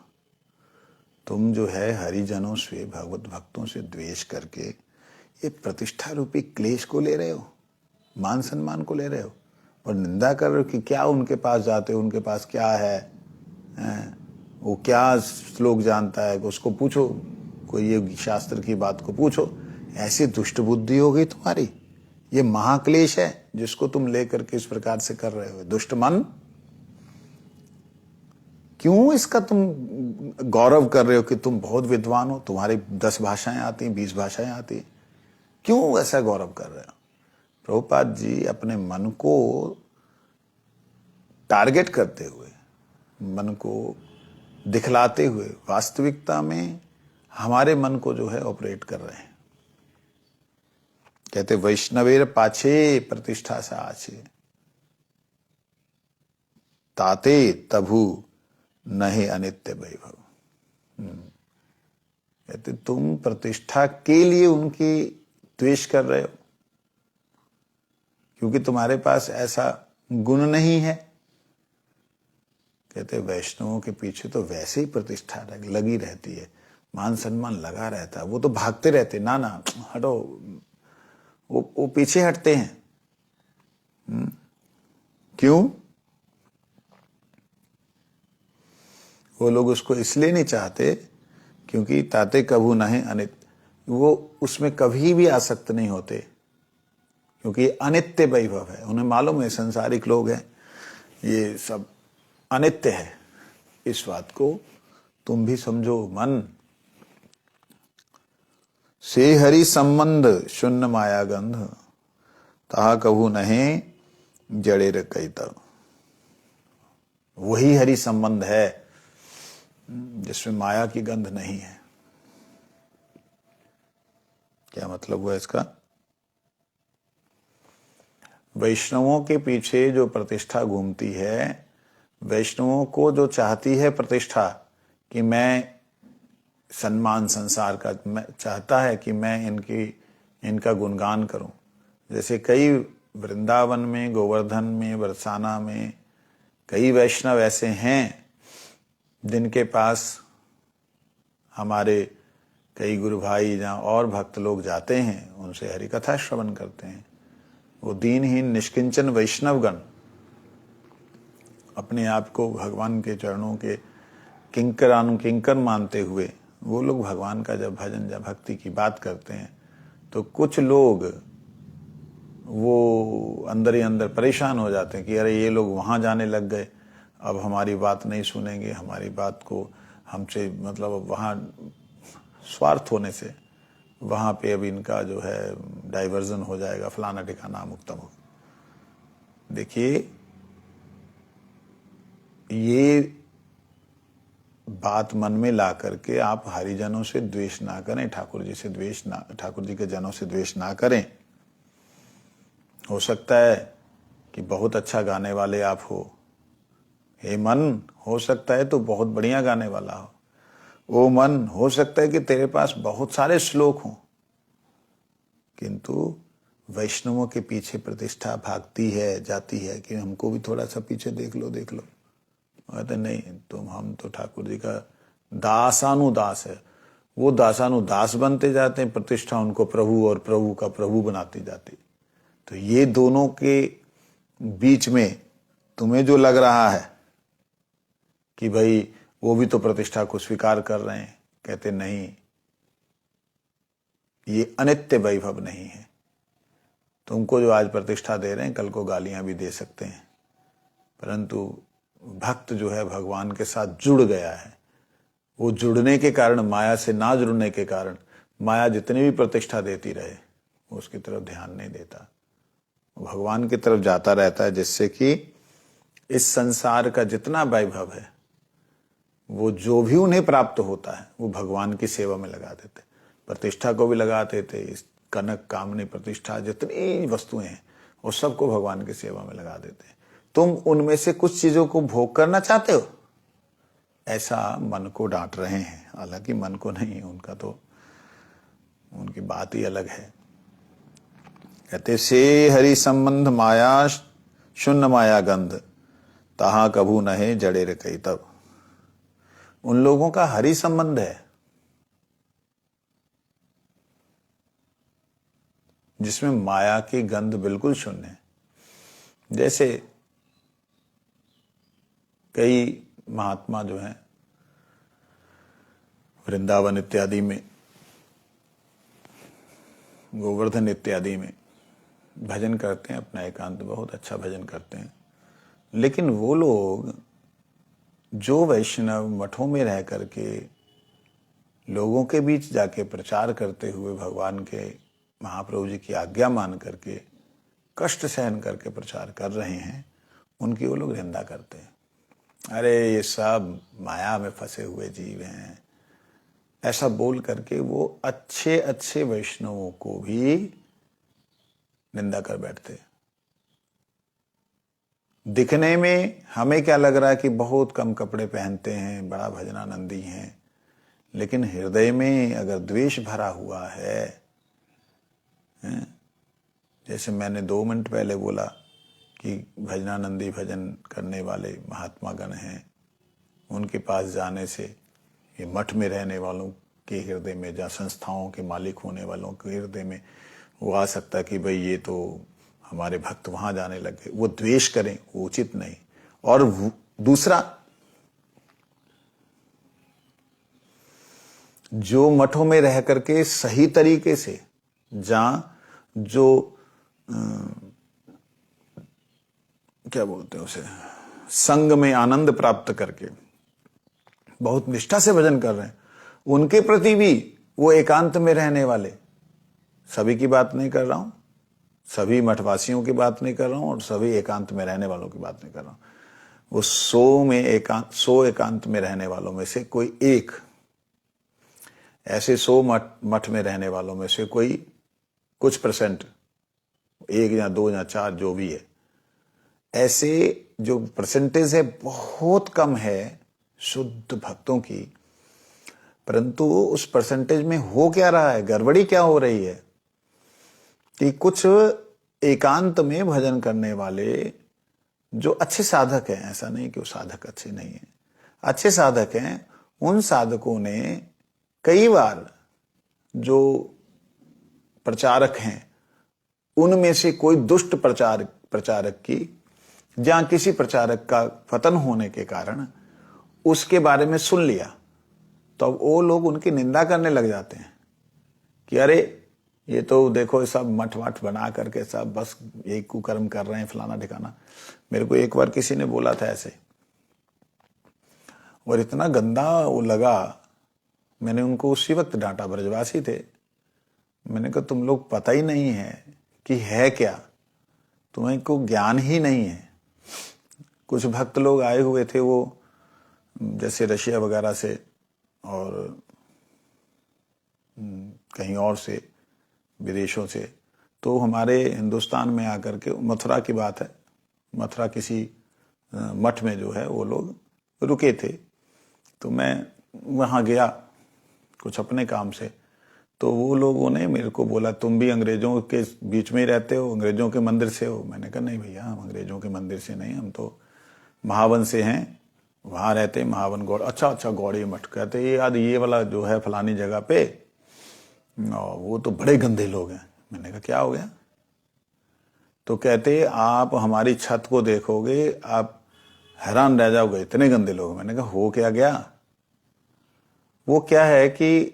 तुम जो है हरिजनों से, भगवत भक्तों से द्वेष करके ये प्रतिष्ठा रूपी क्लेश को ले रहे हो, मान सम्मान को ले रहे हो, और निंदा कर रहे हो कि क्या उनके पास जाते हो, उनके पास क्या है, वो क्या श्लोक जानता है, उसको पूछो, कोई ये शास्त्र की बात को पूछो। ऐसी दुष्ट बुद्धि हो गई तुम्हारी। ये महाक्लेश है जिसको तुम लेकर के इस प्रकार से कर रहे हो। दुष्ट मन, क्यों इसका तुम गौरव कर रहे हो कि तुम बहुत विद्वान हो, तुम्हारी 10 भाषाएं आती, 20 भाषाएं आती, क्यों ऐसा गौरव कर रहे हो? प्रभुपाद जी अपने मन को टारगेट करते हुए, मन को दिखलाते हुए, वास्तविकता में हमारे मन को जो है ऑपरेट कर रहे हैं। कहते वैष्णवेर पाछे प्रतिष्ठा सा आछे, ताते तभु नहीं अनित्य वैभव। कहते तुम प्रतिष्ठा के लिए उनकी द्वेष कर रहे हो क्योंकि तुम्हारे पास ऐसा गुण नहीं है। कहते वैष्णवों के पीछे तो वैसे ही प्रतिष्ठा लगी रहती है, मान सम्मान लगा रहता है, वो तो भागते रहते, ना ना हटो, वो पीछे हटते हैं। क्यों? वो लोग उसको इसलिए नहीं चाहते क्योंकि ताते कभू नहीं अनित, वो उसमें कभी भी आसक्त नहीं होते क्योंकि अनित्य वैभव है। उन्हें मालूम है संसारिक लोग हैं, ये सब अनित्य है। इस बात को तुम भी समझो। मन से हरि संबंध शून्य माया गंध, ताहा कभू नहीं जड़े रकई तब। वही हरि संबंध है जिसमें माया की गंध नहीं है। क्या मतलब हुआ इसका? वैष्णवों के पीछे जो प्रतिष्ठा घूमती है, वैष्णवों को जो चाहती है प्रतिष्ठा कि मैं सम्मान संसार का चाहता है कि मैं इनका गुणगान करूं। जैसे कई वृंदावन में, गोवर्धन में, बरसाना में कई वैष्णव ऐसे हैं जिनके पास हमारे कई गुरु भाई जहाँ और भक्त लोग जाते हैं, उनसे हरि कथा श्रवण करते हैं। वो दीनहीन निष्किंचन वैष्णवगण अपने आप को भगवान के चरणों के किंकर मानते हुए वो लोग भगवान का जब भजन, जब भक्ति की बात करते हैं तो कुछ लोग वो अंदर ही अंदर परेशान हो जाते हैं कि अरे ये लोग वहाँ जाने लग गए, अब हमारी बात नहीं सुनेंगे, हमारी बात को हमसे मतलब वहाँ स्वार्थ होने से वहाँ पे अब इनका जो है डाइवर्जन हो जाएगा, फलाना ठिकाना अमुक तमुक। देखिए, ये बात मन में ला करके आप हरिजनों से द्वेष ना करें, ठाकुर जी के जनों से द्वेष ना करें। हो सकता है कि बहुत अच्छा गाने वाले आप हो, हे मन, हो सकता है तो बहुत बढ़िया गाने वाला हो। ओ मन, हो सकता है कि तेरे पास बहुत सारे श्लोक हों, किंतु वैष्णवों के पीछे प्रतिष्ठा भागती है, जाती है कि हमको भी थोड़ा सा पीछे देख लो। कहते नहीं, हम तो ठाकुर जी का दासानुदास है। वो दासानुदास बनते जाते हैं, प्रतिष्ठा उनको प्रभु और प्रभु का प्रभु बनाती जाती। तो ये दोनों के बीच में तुम्हें जो लग रहा है कि भाई वो भी तो प्रतिष्ठा को स्वीकार कर रहे हैं, कहते नहीं, ये अनित्य वैभव नहीं है। तुमको जो आज प्रतिष्ठा दे रहे हैं कल को गालियां भी दे सकते हैं, परंतु भक्त जो है भगवान के साथ जुड़ गया है, वो जुड़ने के कारण, माया से ना जुड़ने के कारण माया जितनी भी प्रतिष्ठा देती रहे वो उसकी तरफ ध्यान नहीं देता, भगवान की तरफ जाता रहता है, जिससे कि इस संसार का जितना वैभव है वो जो भी उन्हें प्राप्त होता है वो भगवान की सेवा में लगा देते। प्रतिष्ठा को भी लगा देते, इस कनक कामनी प्रतिष्ठा जितनी वस्तुएं हैं वो सबको भगवान की सेवा में लगा देते। तुम उनमें से कुछ चीजों को भोग करना चाहते हो, ऐसा मन को डांट रहे हैं। हालांकि मन को नहीं, उनका तो उनकी बात ही अलग है। कहते से हरि संबंध माया शून्य माया गंध, तहा कभू नहे जड़े रे कई तब। उन लोगों का हरि संबंध है जिसमें माया की गंध बिल्कुल शून्य है। जैसे कई महात्मा जो हैं वृंदावन इत्यादि में, गोवर्धन इत्यादि में भजन करते हैं, अपना एकांत बहुत अच्छा भजन करते हैं, लेकिन वो लोग जो वैष्णव मठों में रह करके लोगों के बीच जाके प्रचार करते हुए भगवान के महाप्रभु जी की आज्ञा मान करके कष्ट सहन करके प्रचार कर रहे हैं, उनकी वो लोग निंदा करते हैं। अरे ये सब माया में फंसे हुए जीव हैं, ऐसा बोल करके वो अच्छे अच्छे वैष्णवों को भी निंदा कर बैठते। दिखने में हमें क्या लग रहा है कि बहुत कम कपड़े पहनते हैं, बड़ा भजनानंदी हैं, लेकिन हृदय में अगर द्वेष भरा हुआ है, जैसे मैंने 2 मिनट पहले बोला कि भजनानंदी भजन करने वाले महात्मा गण हैं, उनके पास जाने से ये मठ में रहने वालों के हृदय में, जहाँ संस्थाओं के मालिक होने वालों के हृदय में वो आ सकता कि भाई ये तो हमारे भक्त वहां जाने लगे, वो द्वेष करें, वो उचित नहीं। और दूसरा, जो मठों में रह करके सही तरीके से, जहां जो क्या बोलते हैं उसे, संग में आनंद प्राप्त करके बहुत निष्ठा से भजन कर रहे हैं, उनके प्रति भी वो एकांत में रहने वाले, सभी की बात नहीं कर रहा हूं, सभी मठवासियों की बात नहीं कर रहा हूं और सभी एकांत में रहने वालों की बात नहीं कर रहा हूं, वो 100 एकांत में रहने वालों में से कोई एक, ऐसे 100 मठ में रहने वालों में से कोई कुछ %, 1 या 2 या 4 जो भी है, ऐसे जो परसेंटेज है बहुत कम है शुद्ध भक्तों की, परंतु उस परसेंटेज में हो क्या रहा है, गड़बड़ी क्या हो रही है कि कुछ एकांत में भजन करने वाले जो अच्छे साधक हैं, ऐसा नहीं कि वो साधक अच्छे नहीं हैं, अच्छे साधक हैं, उन साधकों ने कई बार जो प्रचारक हैं उनमें से कोई दुष्ट प्रचारक की जहां किसी प्रचारक का पतन होने के कारण उसके बारे में सुन लिया, तो अब वो लोग उनकी निंदा करने लग जाते हैं कि अरे ये तो देखो सब मठ वठ बना करके सब बस यही कुकर्म कर रहे हैं, फलाना ठिकाना। मेरे को एक बार किसी ने बोला था ऐसे, और इतना गंदा वो लगा, मैंने उनको उसी वक्त डांटा, ब्रजवासी थे। मैंने कहा तुम लोग पता ही नहीं है कि है क्या, तुम्हें को ज्ञान ही नहीं है। कुछ भक्त लोग आए हुए थे, वो जैसे रशिया वगैरह से और कहीं और से, विदेशों से, तो हमारे हिंदुस्तान में आकर के, मथुरा की बात है, मथुरा किसी मठ में जो है वो लोग रुके थे। तो मैं वहाँ गया कुछ अपने काम से, तो वो लोगों ने मेरे को बोला तुम भी अंग्रेजों के बीच में ही रहते हो, अंग्रेजों के मंदिर से हो। मैंने कहा नहीं भैया, हम अंग्रेजों के मंदिर से नहीं, हम तो महावन से हैं, वहाँ रहते हैं, महावन गौड़। अच्छा गौड़ी मठ। कहते ये याद ये वाला जो है फलानी जगह पे, वो तो बड़े गंदे लोग हैं। मैंने कहा क्या हो गया? तो कहते आप हमारी छत को देखोगे आप हैरान रह जाओगे, इतने गंदे लोग। मैंने कहा हो क्या गया? वो क्या है कि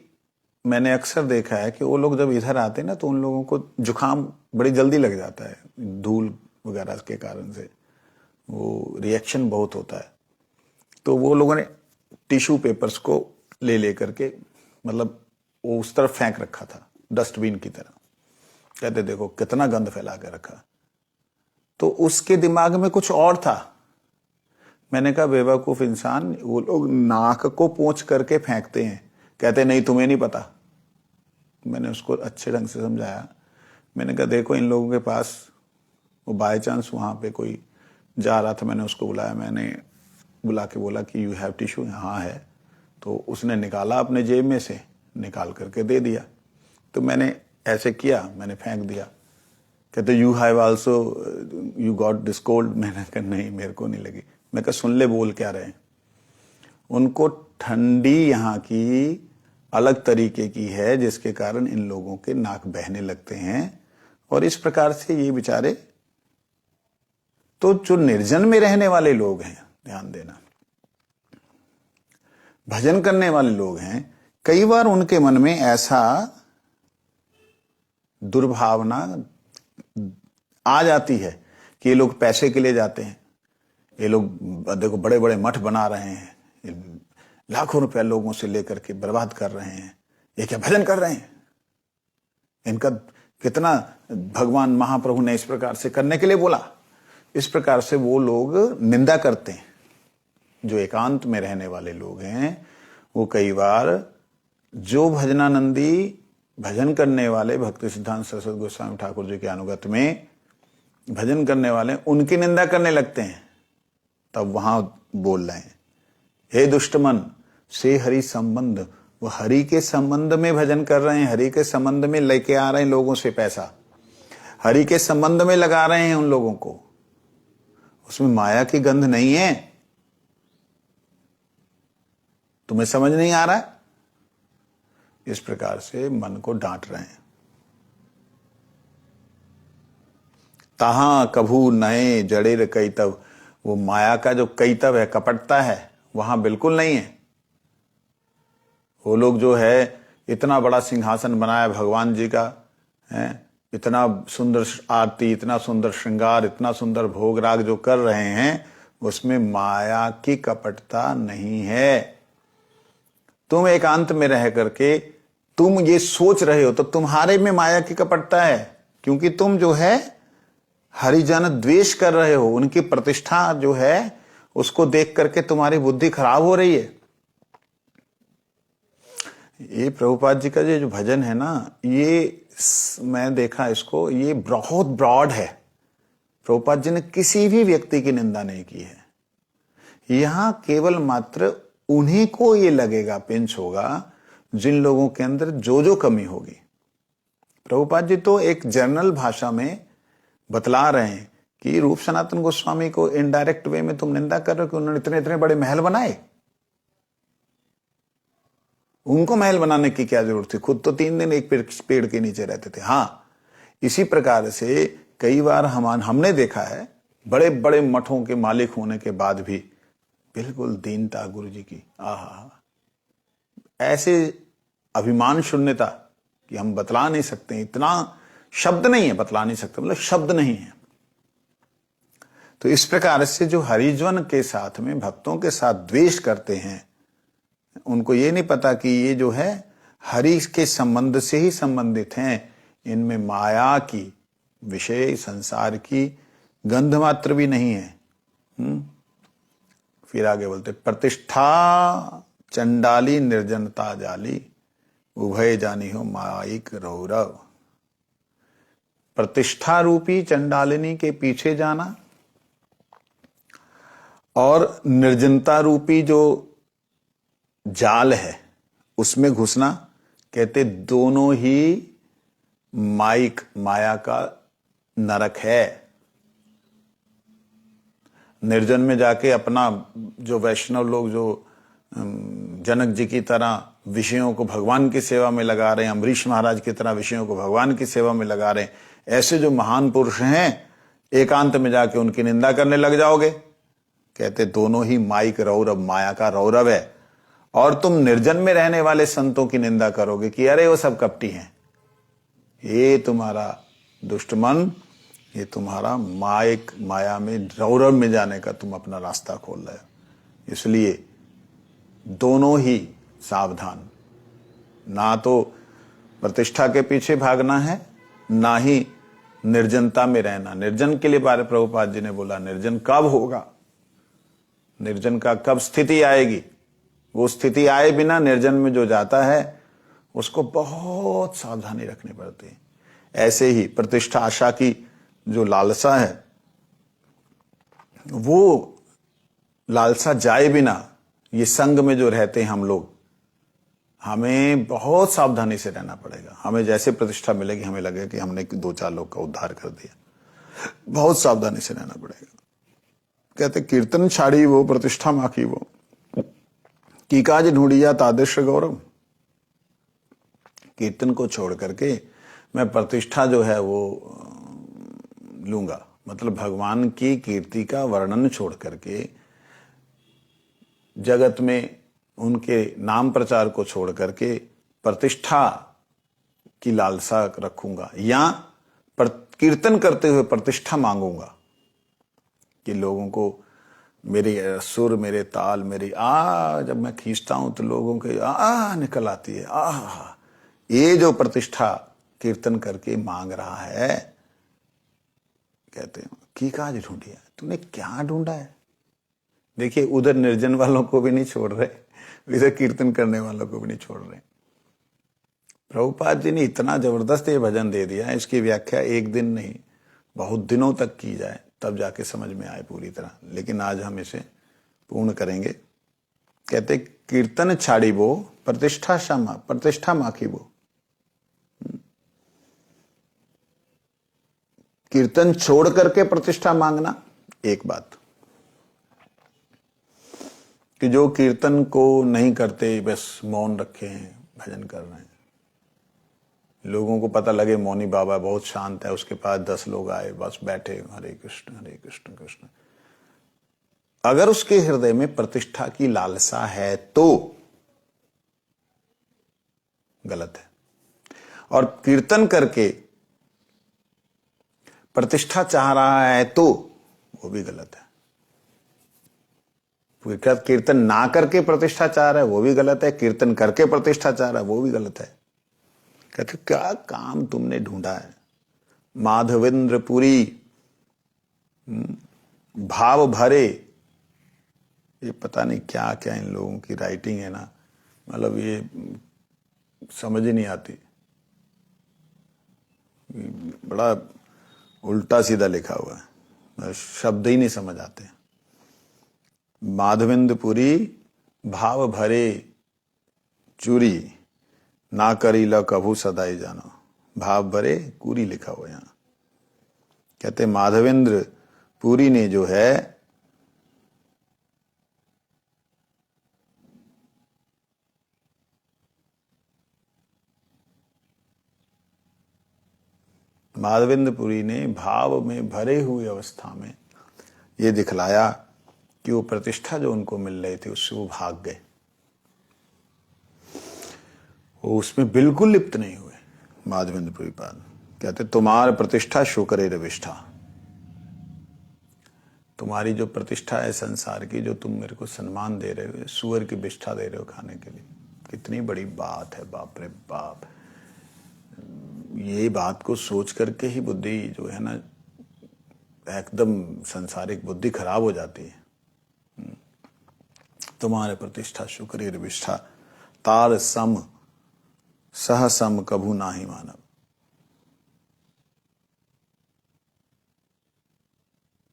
मैंने अक्सर देखा है कि वो लोग जब इधर आते हैं ना तो उन लोगों को जुकाम बड़ी जल्दी लग जाता है, धूल वगैरह के कारण से वो रिएक्शन बहुत होता है। तो वो लोगों ने टिश्यू पेपर्स को ले करके, मतलब वो उस तरफ फेंक रखा था डस्टबिन की तरह। कहते देखो कितना गंद फैला के रखा। तो उसके दिमाग में कुछ और था। मैंने कहा बेवकूफ इंसान, वो लोग नाक को पोंछ करके फेंकते हैं। कहते नहीं तुम्हें नहीं पता। मैंने उसको अच्छे ढंग से समझाया। मैंने कहा देखो इन लोगों के पास, वो बाय चांस वहां पे कोई जा रहा था, मैंने उसको बुलाया, मैंने बुला के बोला कि यू हैव टिश्यू? हाँ है। तो उसने निकाला अपने जेब में से, निकाल करके दे दिया। तो मैंने ऐसे किया, मैंने फेंक दिया। कहते you have also you got this cold? मैंने कहा नहीं मेरे को नहीं लगी। मैं कहा सुन ले बोल क्या रहे हैं। उनको ठंडी यहाँ की अलग तरीके की है जिसके कारण इन लोगों के नाक बहने लगते हैं, और इस प्रकार से ये बेचारे, तो जो निर्जन में रहने वाले लोग हैं, ध्यान देना, भजन करने वाले लोग हैं, कई बार उनके मन में ऐसा दुर्भावना आ जाती है कि ये लोग पैसे के लिए जाते हैं, ये लोग देखो बड़े बड़े मठ बना रहे हैं, लाखों रुपया लोगों से लेकर के बर्बाद कर रहे हैं, ये क्या भजन कर रहे हैं? इनका कितना भगवान महाप्रभु ने इस प्रकार से करने के लिए बोला। इस प्रकार से वो लोग निंदा करते हैं। जो एकांत में रहने वाले लोग हैं वो कई बार जो भजनानंदी भजन करने वाले भक्ति सिद्धांत सरस्वती गोस्वामी ठाकुर जी के अनुगत में भजन करने वाले, उनकी निंदा करने लगते हैं। तब वहां बोल रहे हैं हे दुष्ट मन से हरि संबंध, वो हरि के संबंध में भजन कर रहे हैं, हरि के संबंध में लेके आ रहे हैं लोगों से पैसा, हरि के संबंध में लगा रहे हैं उन लोगों को। उसमें माया की गंध नहीं है। तुम्हें समझ नहीं आ रहा है? इस प्रकार से मन को डांट रहे हैं। तहां कभू नए जड़ेर कैतव, वो माया का जो कैतव है, कपटता है, वहां बिल्कुल नहीं है। वो लोग जो है इतना बड़ा सिंहासन बनाया भगवान जी का है, इतना सुंदर आरती, इतना सुंदर श्रृंगार, इतना सुंदर भोग राग जो कर रहे हैं, उसमें माया की कपटता नहीं है। तुम एकांत में रह करके तुम ये सोच रहे हो तो तुम्हारे में माया की कपटता है, क्योंकि तुम जो है हरिजन द्वेष कर रहे हो, उनकी प्रतिष्ठा जो है उसको देख करके तुम्हारी बुद्धि खराब हो रही है। ये प्रभुपाद जी का ये जो भजन है ना, ये मैं देखा इसको, ये बहुत ब्रॉड है। प्रभुपाद जी ने किसी भी व्यक्ति की निंदा नहीं की है। यहां केवल मात्र उन्हीं को ये लगेगा, पिंच होगा, जिन लोगों के अंदर जो जो कमी होगी। प्रभुपाद जी तो एक जनरल भाषा में बतला रहे हैं कि रूप सनातन गोस्वामी को इनडायरेक्ट वे में तुम निंदा कर रहे हो कि उन्होंने इतने इतने बड़े महल बनाए। उनको महल बनाने की क्या जरूरत थी, खुद तो 3 दिन एक पेड़ के नीचे रहते थे। हाँ, इसी प्रकार से कई बार हमने देखा है बड़े बड़े मठों के मालिक होने के बाद भी बिल्कुल दीनता गुरु जी की, आहा, ऐसे अभिमान शून्यता कि हम बतला नहीं सकते, इतना शब्द नहीं है, बतला नहीं सकते मतलब शब्द नहीं है। तो इस प्रकार से जो हरिजन के साथ में भक्तों के साथ द्वेष करते हैं, उनको ये नहीं पता कि ये जो है हरि के संबंध से ही संबंधित हैं, इनमें माया की, विषय संसार की गंध मात्र भी नहीं है। फिर आगे बोलते, प्रतिष्ठा चंडाली निर्जनता जाली, उभय जानी हो माइक रौरव। प्रतिष्ठा रूपी चंडालिनी के पीछे जाना और निर्जनता रूपी जो जाल है उसमें घुसना, कहते दोनों ही माया का नरक है। निर्जन में जाके अपना, जो वैष्णव लोग जो जनक जी की तरह विषयों को भगवान की सेवा में लगा रहे हैं, अम्बरीश महाराज की तरह विषयों को भगवान की सेवा में लगा रहे हैं, ऐसे जो महान पुरुष हैं, एकांत में जाके उनकी निंदा करने लग जाओगे। कहते दोनों ही माइक रौरव, माया का रौरव है। और तुम निर्जन में रहने वाले संतों की निंदा करोगे कि अरे वो सब कपटी हैं, ये तुम्हारा दुष्ट मन, ये तुम्हारा माया में रौरव में जाने का तुम अपना रास्ता खोल रहे हो। इसलिए दोनों ही सावधान, ना तो प्रतिष्ठा के पीछे भागना है, ना ही निर्जनता में रहना। निर्जन के लिए बारे प्रभुपाद जी ने बोला, निर्जन कब होगा, निर्जन का कब स्थिति आएगी। वो स्थिति आए बिना निर्जन में जो जाता है उसको बहुत सावधानी रखनी पड़ती है। ऐसे ही प्रतिष्ठा आशा की जो लालसा है, वो लालसा जाए बिना ये संग में जो रहते हैं हम लोग, हमें बहुत सावधानी से रहना पड़ेगा। हमें जैसे प्रतिष्ठा मिलेगी हमें लगे कि हमने 2-4 लोग का उद्धार कर दिया, बहुत सावधानी से रहना पड़ेगा। कहते कीर्तन छाड़ी वो प्रतिष्ठा माखी वो, की काज ढूंढिया तादृश गौरव। कीर्तन को छोड़ करके मैं प्रतिष्ठा जो है वो लूंगा, मतलब भगवान की कीर्ति का वर्णन छोड़ करके, जगत में उनके नाम प्रचार को छोड़ करके प्रतिष्ठा की लालसा रखूंगा, या कीर्तन करते हुए प्रतिष्ठा मांगूंगा कि लोगों को मेरे सुर, मेरे ताल, मेरी जब मैं खींचता हूं तो लोगों के निकल आती है। ये जो प्रतिष्ठा कीर्तन करके मांग रहा है, कहते हैं की काज ढूंढिया, तूने क्या ढूंढा है। देखिए उधर निर्जन वालों को भी नहीं छोड़ रहे, इधर कीर्तन करने वालों को भी नहीं छोड़ रहे। प्रभुपाद जी ने इतना जबरदस्त ये भजन दे दिया, इसकी व्याख्या एक दिन नहीं बहुत दिनों तक की जाए तब जाके समझ में आए पूरी तरह, लेकिन आज हम इसे पूर्ण करेंगे। कहते कीर्तन छाड़ी वो प्रतिष्ठा माखी वो। कीर्तन छोड़ करके प्रतिष्ठा मांगना एक बात, कि जो कीर्तन को नहीं करते, बस मौन रखे हैं, भजन कर रहे हैं, लोगों को पता लगे मौनी बाबा बहुत शांत है, उसके पास 10 लोग आए, बस बैठे हरे कृष्ण कृष्ण। अगर उसके हृदय में प्रतिष्ठा की लालसा है तो गलत है, और कीर्तन करके प्रतिष्ठा चाह रहा है तो वो भी गलत है। कीर्तन ना करके प्रतिष्ठा चाह रहा है वो भी गलत है, कीर्तन करके प्रतिष्ठा चाह रहा है वो भी गलत है। कहते क्या काम तुमने ढूंढा है, माधवेंद्र पुरी भाव भरे, ये पता नहीं क्या क्या इन लोगों की राइटिंग है ना, मतलब ये समझ ही नहीं आती, बड़ा उल्टा सीधा लिखा हुआ है, शब्द ही नहीं समझ आते। माधवेंद्र पुरी भाव भरे चूरी, ना करी ल कभू सदाई जानो, भाव भरे पूरी लिखा हुआ यहां। कहते माधवेंद्र पुरी ने जो है माधवेंद्र पुरी ने भाव में भरे हुए अवस्था में ये दिखलाया कि वो प्रतिष्ठा जो उनको मिल रही थी उससे वो भाग गए, वो उसमें बिल्कुल लिप्त नहीं हुए। माधवेंद्र पुरी पाद कहते तुम्हार प्रतिष्ठा शुक्रे रविष्ठा, तुम्हारी जो प्रतिष्ठा है संसार की, जो तुम मेरे को सम्मान दे रहे हो, सुअर की विष्ठा दे रहे हो खाने के लिए, कितनी बड़ी बात है, बाप रे बाप। ये बात को सोच करके ही बुद्धि जो है ना एकदम सांसारिक बुद्धि खराब हो जाती है। तुम्हारे प्रतिष्ठा शुक्र विष्ठा, तार सम सह सम कभू नाही मानव।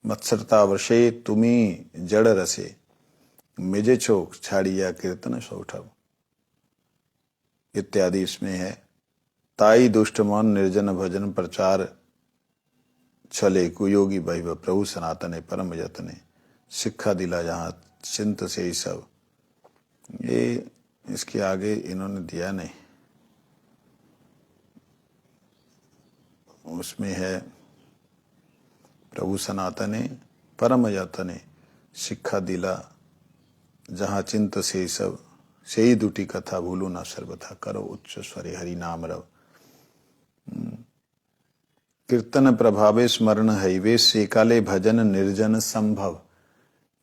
मत्सरता वर्षे तुम्ही जड़ रसे, मिजे छोक छाड़िया कीर्तन सौठव इत्यादि इसमें है। ताई दुष्टमन निर्जन भजन प्रचार छले, कुयोगी वैभव प्रभु सनातने परम यतने, शिक्षा दिला जहां चिंत से ही सब। ये इसके आगे इन्होंने दिया नहीं, उसमें है प्रभु सनातने परम यतने, शिक्षा दिला जहां चिंत से सब, से ही दुटी कथा भूलो ना सर्वथा, करो उच्च स्वरे हरि नाम रव। कीर्तन प्रभावे स्मरण हैवे, सेकाले भजन निर्जन संभव।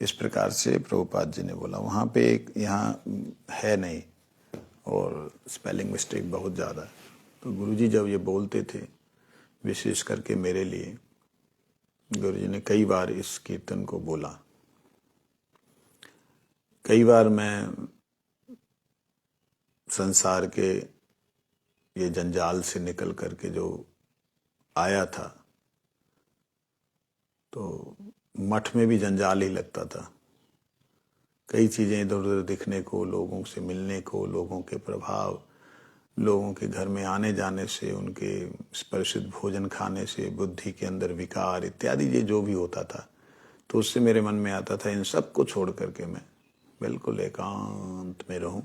इस प्रकार से प्रभुपाद जी ने बोला। वहां पे एक यहाँ है नहीं और स्पेलिंग मिस्टेक बहुत ज़्यादा है। तो गुरुजी जब ये बोलते थे विशेष करके मेरे लिए, गुरुजी ने कई बार इस कीर्तन को बोला। कई बार मैं संसार के ये जंजाल से निकल करके जो आया था तो मठ में भी जंजाल ही लगता था। कई चीजें इधर उधर दिखने को, लोगों से मिलने को, लोगों के प्रभाव, लोगों के घर में आने जाने से, उनके स्पर्शित भोजन खाने से बुद्धि के अंदर विकार इत्यादि ये जो भी होता था, तो उससे मेरे मन में आता था इन सब को छोड़ करके मैं बिल्कुल एकांत में रहूं,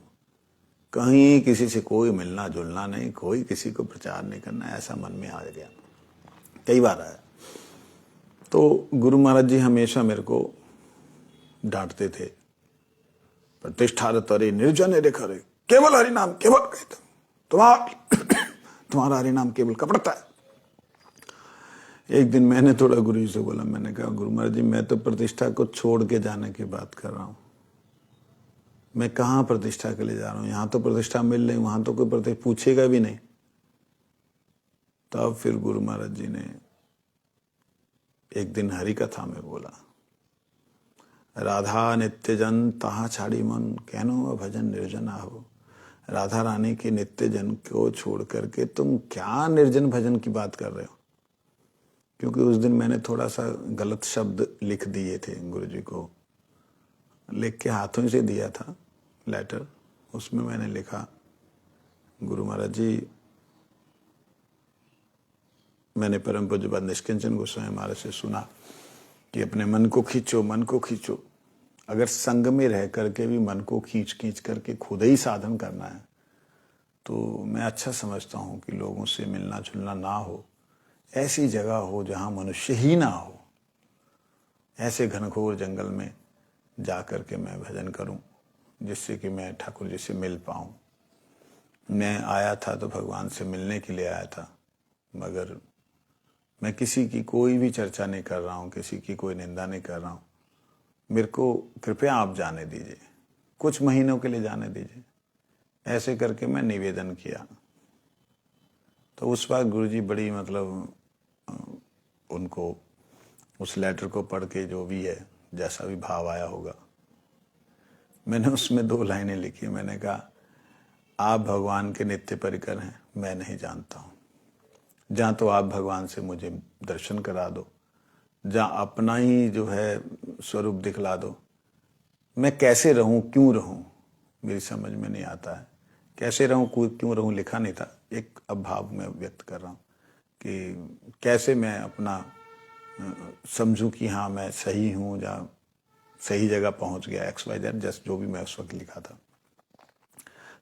कहीं किसी से कोई मिलना जुलना नहीं, कोई किसी को प्रचार नहीं करना, ऐसा मन में आ गया। कई बार आया। तो गुरु महाराज जी हमेशा मेरे को डांटते थे, प्रतिष्ठा तरे निर्जन रेखा रे, केवल हरि नाम केवल कहता, तुम्हारा हरि नाम केवल कपड़ता है। एक दिन मैंने थोड़ा गुरु जी से बोला, मैंने कहा गुरु महाराज जी मैं तो प्रतिष्ठा को छोड़ के जाने की बात कर रहा हूं, मैं कहाँ प्रतिष्ठा के लिए जा रहा हूं, यहां तो प्रतिष्ठा मिल रही, वहां तो कोई प्रतिष्ठा पूछेगा भी नहीं। तब फिर गुरु महाराज जी ने एक दिन हरि कथा में बोला, राधा नित्य जन तहा छाड़ी मन, कहनो भजन निर्जन हो। राधा रानी के नित्य जन को छोड़ करके तुम क्या निर्जन भजन की बात कर रहे हो। क्योंकि उस दिन मैंने थोड़ा सा गलत शब्द लिख दिए थे, गुरु जी को लिख के हाथों से दिया था लेटर। उसमें मैंने लिखा, गुरु महाराज जी मैंने परम पूज्य निष्किंचन गोस्वामी महाराज से सुना कि अपने मन को खींचो, मन को खींचो। अगर संग में रह करके भी मन को खींच खींच करके खुद ही साधन करना है तो मैं अच्छा समझता हूं कि लोगों से मिलना जुलना ना हो, ऐसी जगह हो जहां मनुष्य ही ना हो, ऐसे घनघोर जंगल में जा करके मैं भजन करूं, जिससे कि मैं ठाकुर जी से मिल पाऊं। मैं आया था तो भगवान से मिलने के लिए आया था, मगर मैं किसी की कोई भी चर्चा नहीं कर रहा हूं, किसी की कोई निंदा नहीं कर रहा हूं। मेरे को कृपया आप जाने दीजिए, कुछ महीनों के लिए जाने दीजिए। ऐसे करके मैं निवेदन किया। तो उस वक्त गुरुजी बड़ी उनको उस लेटर को पढ़ के जो भी है जैसा भी भाव आया होगा, मैंने उसमें 2 लाइनें लिखी। मैंने कहा आप भगवान के नित्य परिकर हैं, मैं नहीं जानता हूं। जहां तो आप भगवान से मुझे दर्शन करा दो, जहां अपना ही जो है स्वरूप दिखला दो। मैं कैसे रहूं, क्यों रहूं, मेरी समझ में नहीं आता है। कैसे रहूं क्यों रहूं लिखा नहीं था, एक अब भाव में व्यक्त कर रहा हूं कि कैसे मैं अपना समझूं कि हाँ मैं सही हूं या सही जगह पहुंच गया, XYZ जस्ट जो भी मैं उस वक्त लिखा था।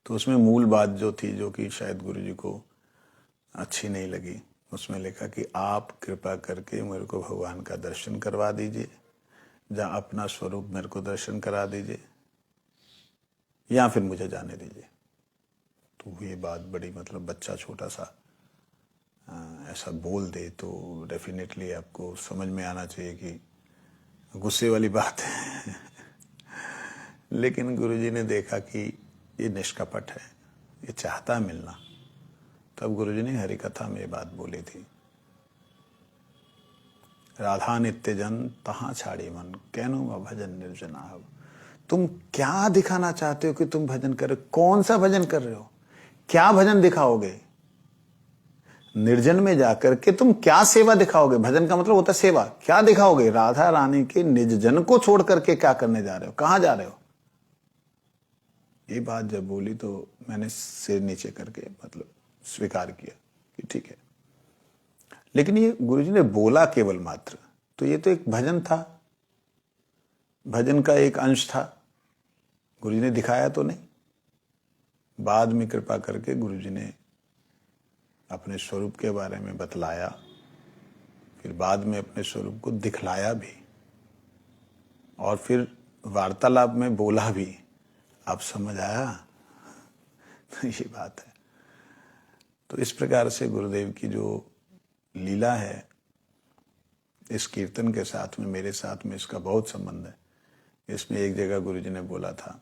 तो उसमें मूल बात जो थी, जो कि शायद गुरुजी को अच्छी नहीं लगी, उसमें लिखा कि आप कृपा करके मेरे को भगवान का दर्शन करवा दीजिए, या अपना स्वरूप मेरे को दर्शन करा दीजिए, या फिर मुझे जाने दीजिए। तो ये बात बड़ी, मतलब बच्चा छोटा सा ऐसा बोल दे तो डेफिनेटली आपको समझ में आना चाहिए कि गुस्से वाली बात है। लेकिन गुरुजी ने देखा कि ये निष्कपट है, ये चाहता है मिलना। तब गुरुजी ने हरि कथा में ये बात बोली थी, राधा नित्य जन तहां छाड़ी मन, कैनो भजन निर्जना। तुम क्या दिखाना चाहते हो कि तुम भजन कर रहे हो? कौन सा भजन कर रहे हो? क्या भजन दिखाओगे? निर्जन में जाकर के तुम क्या सेवा दिखाओगे? भजन का मतलब होता है सेवा। क्या दिखाओगे? राधा रानी के निज जन को छोड़ करके क्या करने जा रहे हो? कहां जा रहे हो? ये बात जब बोली तो मैंने सिर नीचे करके मतलब स्वीकार किया कि ठीक है। लेकिन ये गुरुजी ने बोला केवल मात्र, तो ये तो एक भजन था, भजन का एक अंश था, गुरुजी ने दिखाया तो नहीं। बाद में कृपा करके गुरुजी ने अपने स्वरूप के बारे में बतलाया, फिर बाद में अपने स्वरूप को दिखलाया भी, और फिर वार्तालाप में बोला भी। आप समझ आया? तो ये बात है। तो इस प्रकार से गुरुदेव की जो लीला है, इस कीर्तन के साथ में, मेरे साथ में इसका बहुत संबंध है। इसमें एक जगह गुरुजी ने बोला था,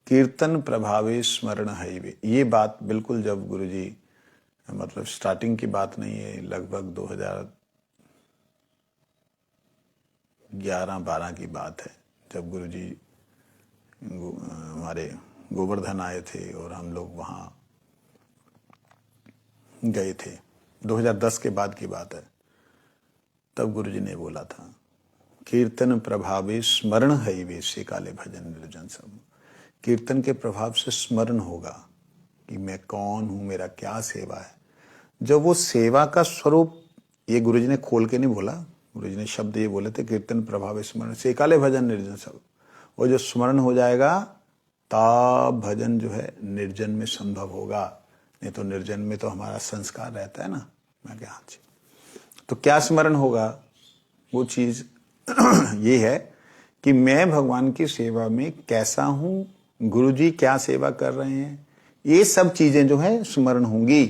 कीर्तन प्रभावे स्मरण हईवे। ये बात बिल्कुल जब गुरुजी, मतलब स्टार्टिंग की बात नहीं है, लगभग 2011-12 की बात है, जब गुरुजी हमारे गोवर्धन आए थे और हम लोग वहाँ गए थे। 2010 के बाद की बात है। तब गुरुजी ने बोला था, कीर्तन प्रभावे स्मरण हईवे से काले भजन निर्जन सब। कीर्तन के प्रभाव से स्मरण होगा कि मैं कौन हूं, मेरा क्या सेवा है। जब वो सेवा का स्वरूप, ये गुरुजी ने खोल के नहीं बोला, गुरुजी ने शब्द ये बोले थे, कीर्तन प्रभावे स्मरण से काले भजन निर्जन सब। वो जो स्मरण हो जाएगा तब भजन जो है निर्जन में संभव होगा। नहीं तो निर्जन में तो हमारा संस्कार रहता है ना। मैं क्या, हाँ जी। तो क्या स्मरण होगा? वो चीज ये है कि मैं भगवान की सेवा में कैसा हूं, गुरुजी क्या सेवा कर रहे हैं, ये सब चीजें जो है स्मरण होंगी,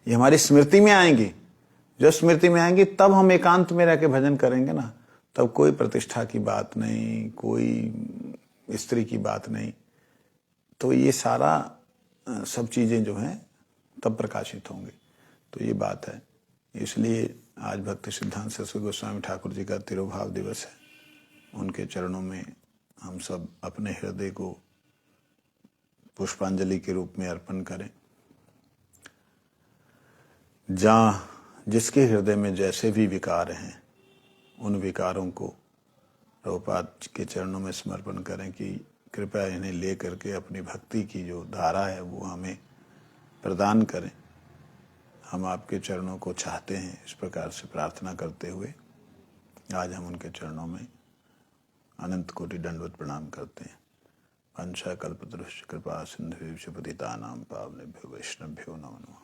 ये हमारी स्मृति में आएंगी। जब स्मृति में आएंगी तब हम एकांत में रह के भजन करेंगे ना। तब कोई प्रतिष्ठा की बात नहीं, कोई स्त्री की बात नहीं। तो ये सारा सब चीजें जो हैं तब प्रकाशित होंगी। तो ये बात है। इसलिए आज भक्ति सिद्धांत सरस्वती गोस्वामी ठाकुर जी का तिरुभाव दिवस है। उनके चरणों में हम सब अपने हृदय को पुष्पांजलि के रूप में अर्पण करें। जहाँ जिसके हृदय में जैसे भी विकार हैं, उन विकारों को प्रभुपाद के चरणों में समर्पण करें कि कृपया इन्हें ले करके अपनी भक्ति की जो धारा है वो हमें प्रदान करें। हम आपके चरणों को चाहते हैं। इस प्रकार से प्रार्थना करते हुए आज हम उनके चरणों में अनंत कोटि दंडवत प्रणाम करते हैं। पंचा कल्पतरुश्च कृपा सिंधुभ्यो पतितानां पावनेभ्यो वैष्णवेभ्यो नमो नमः।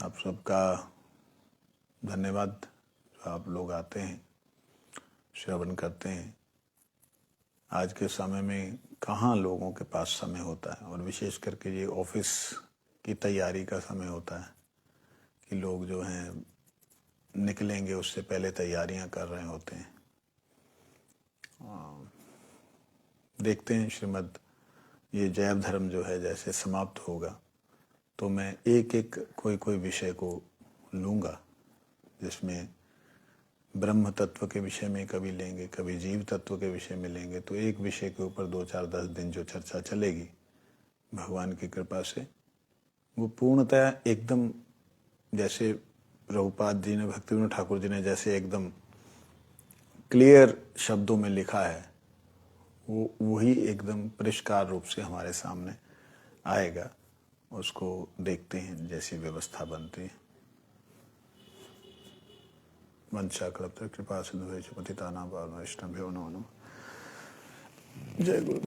आप सबका धन्यवाद जो आप लोग आते हैं, श्रवण करते हैं। आज के समय में कहाँ लोगों के पास समय होता है, और विशेष करके ये ऑफिस की तैयारी का समय होता है कि लोग जो हैं निकलेंगे उससे पहले तैयारियां कर रहे होते हैं। देखते हैं श्रीमद् ये जैव धर्म जो है जैसे समाप्त होगा तो मैं एक एक कोई विषय को लूँगा, जिसमें ब्रह्म तत्व के विषय में कभी लेंगे, कभी जीव तत्व के विषय में लेंगे। तो एक विषय के ऊपर 2-4-10 दिन जो चर्चा चलेगी भगवान की कृपा से, वो पूर्णतः एकदम जैसे प्रभुपाद जी ने, भक्तिविनोद ठाकुर जी ने जैसे एकदम क्लियर शब्दों में लिखा है, वो वही एकदम परिष्कार रूप से हमारे सामने आएगा। उसको देखते हैं जैसी व्यवस्था बनती है। वंशा कृपा सिंधु पतितानां पावनेभ्यो नमो नमः। जय गुरु।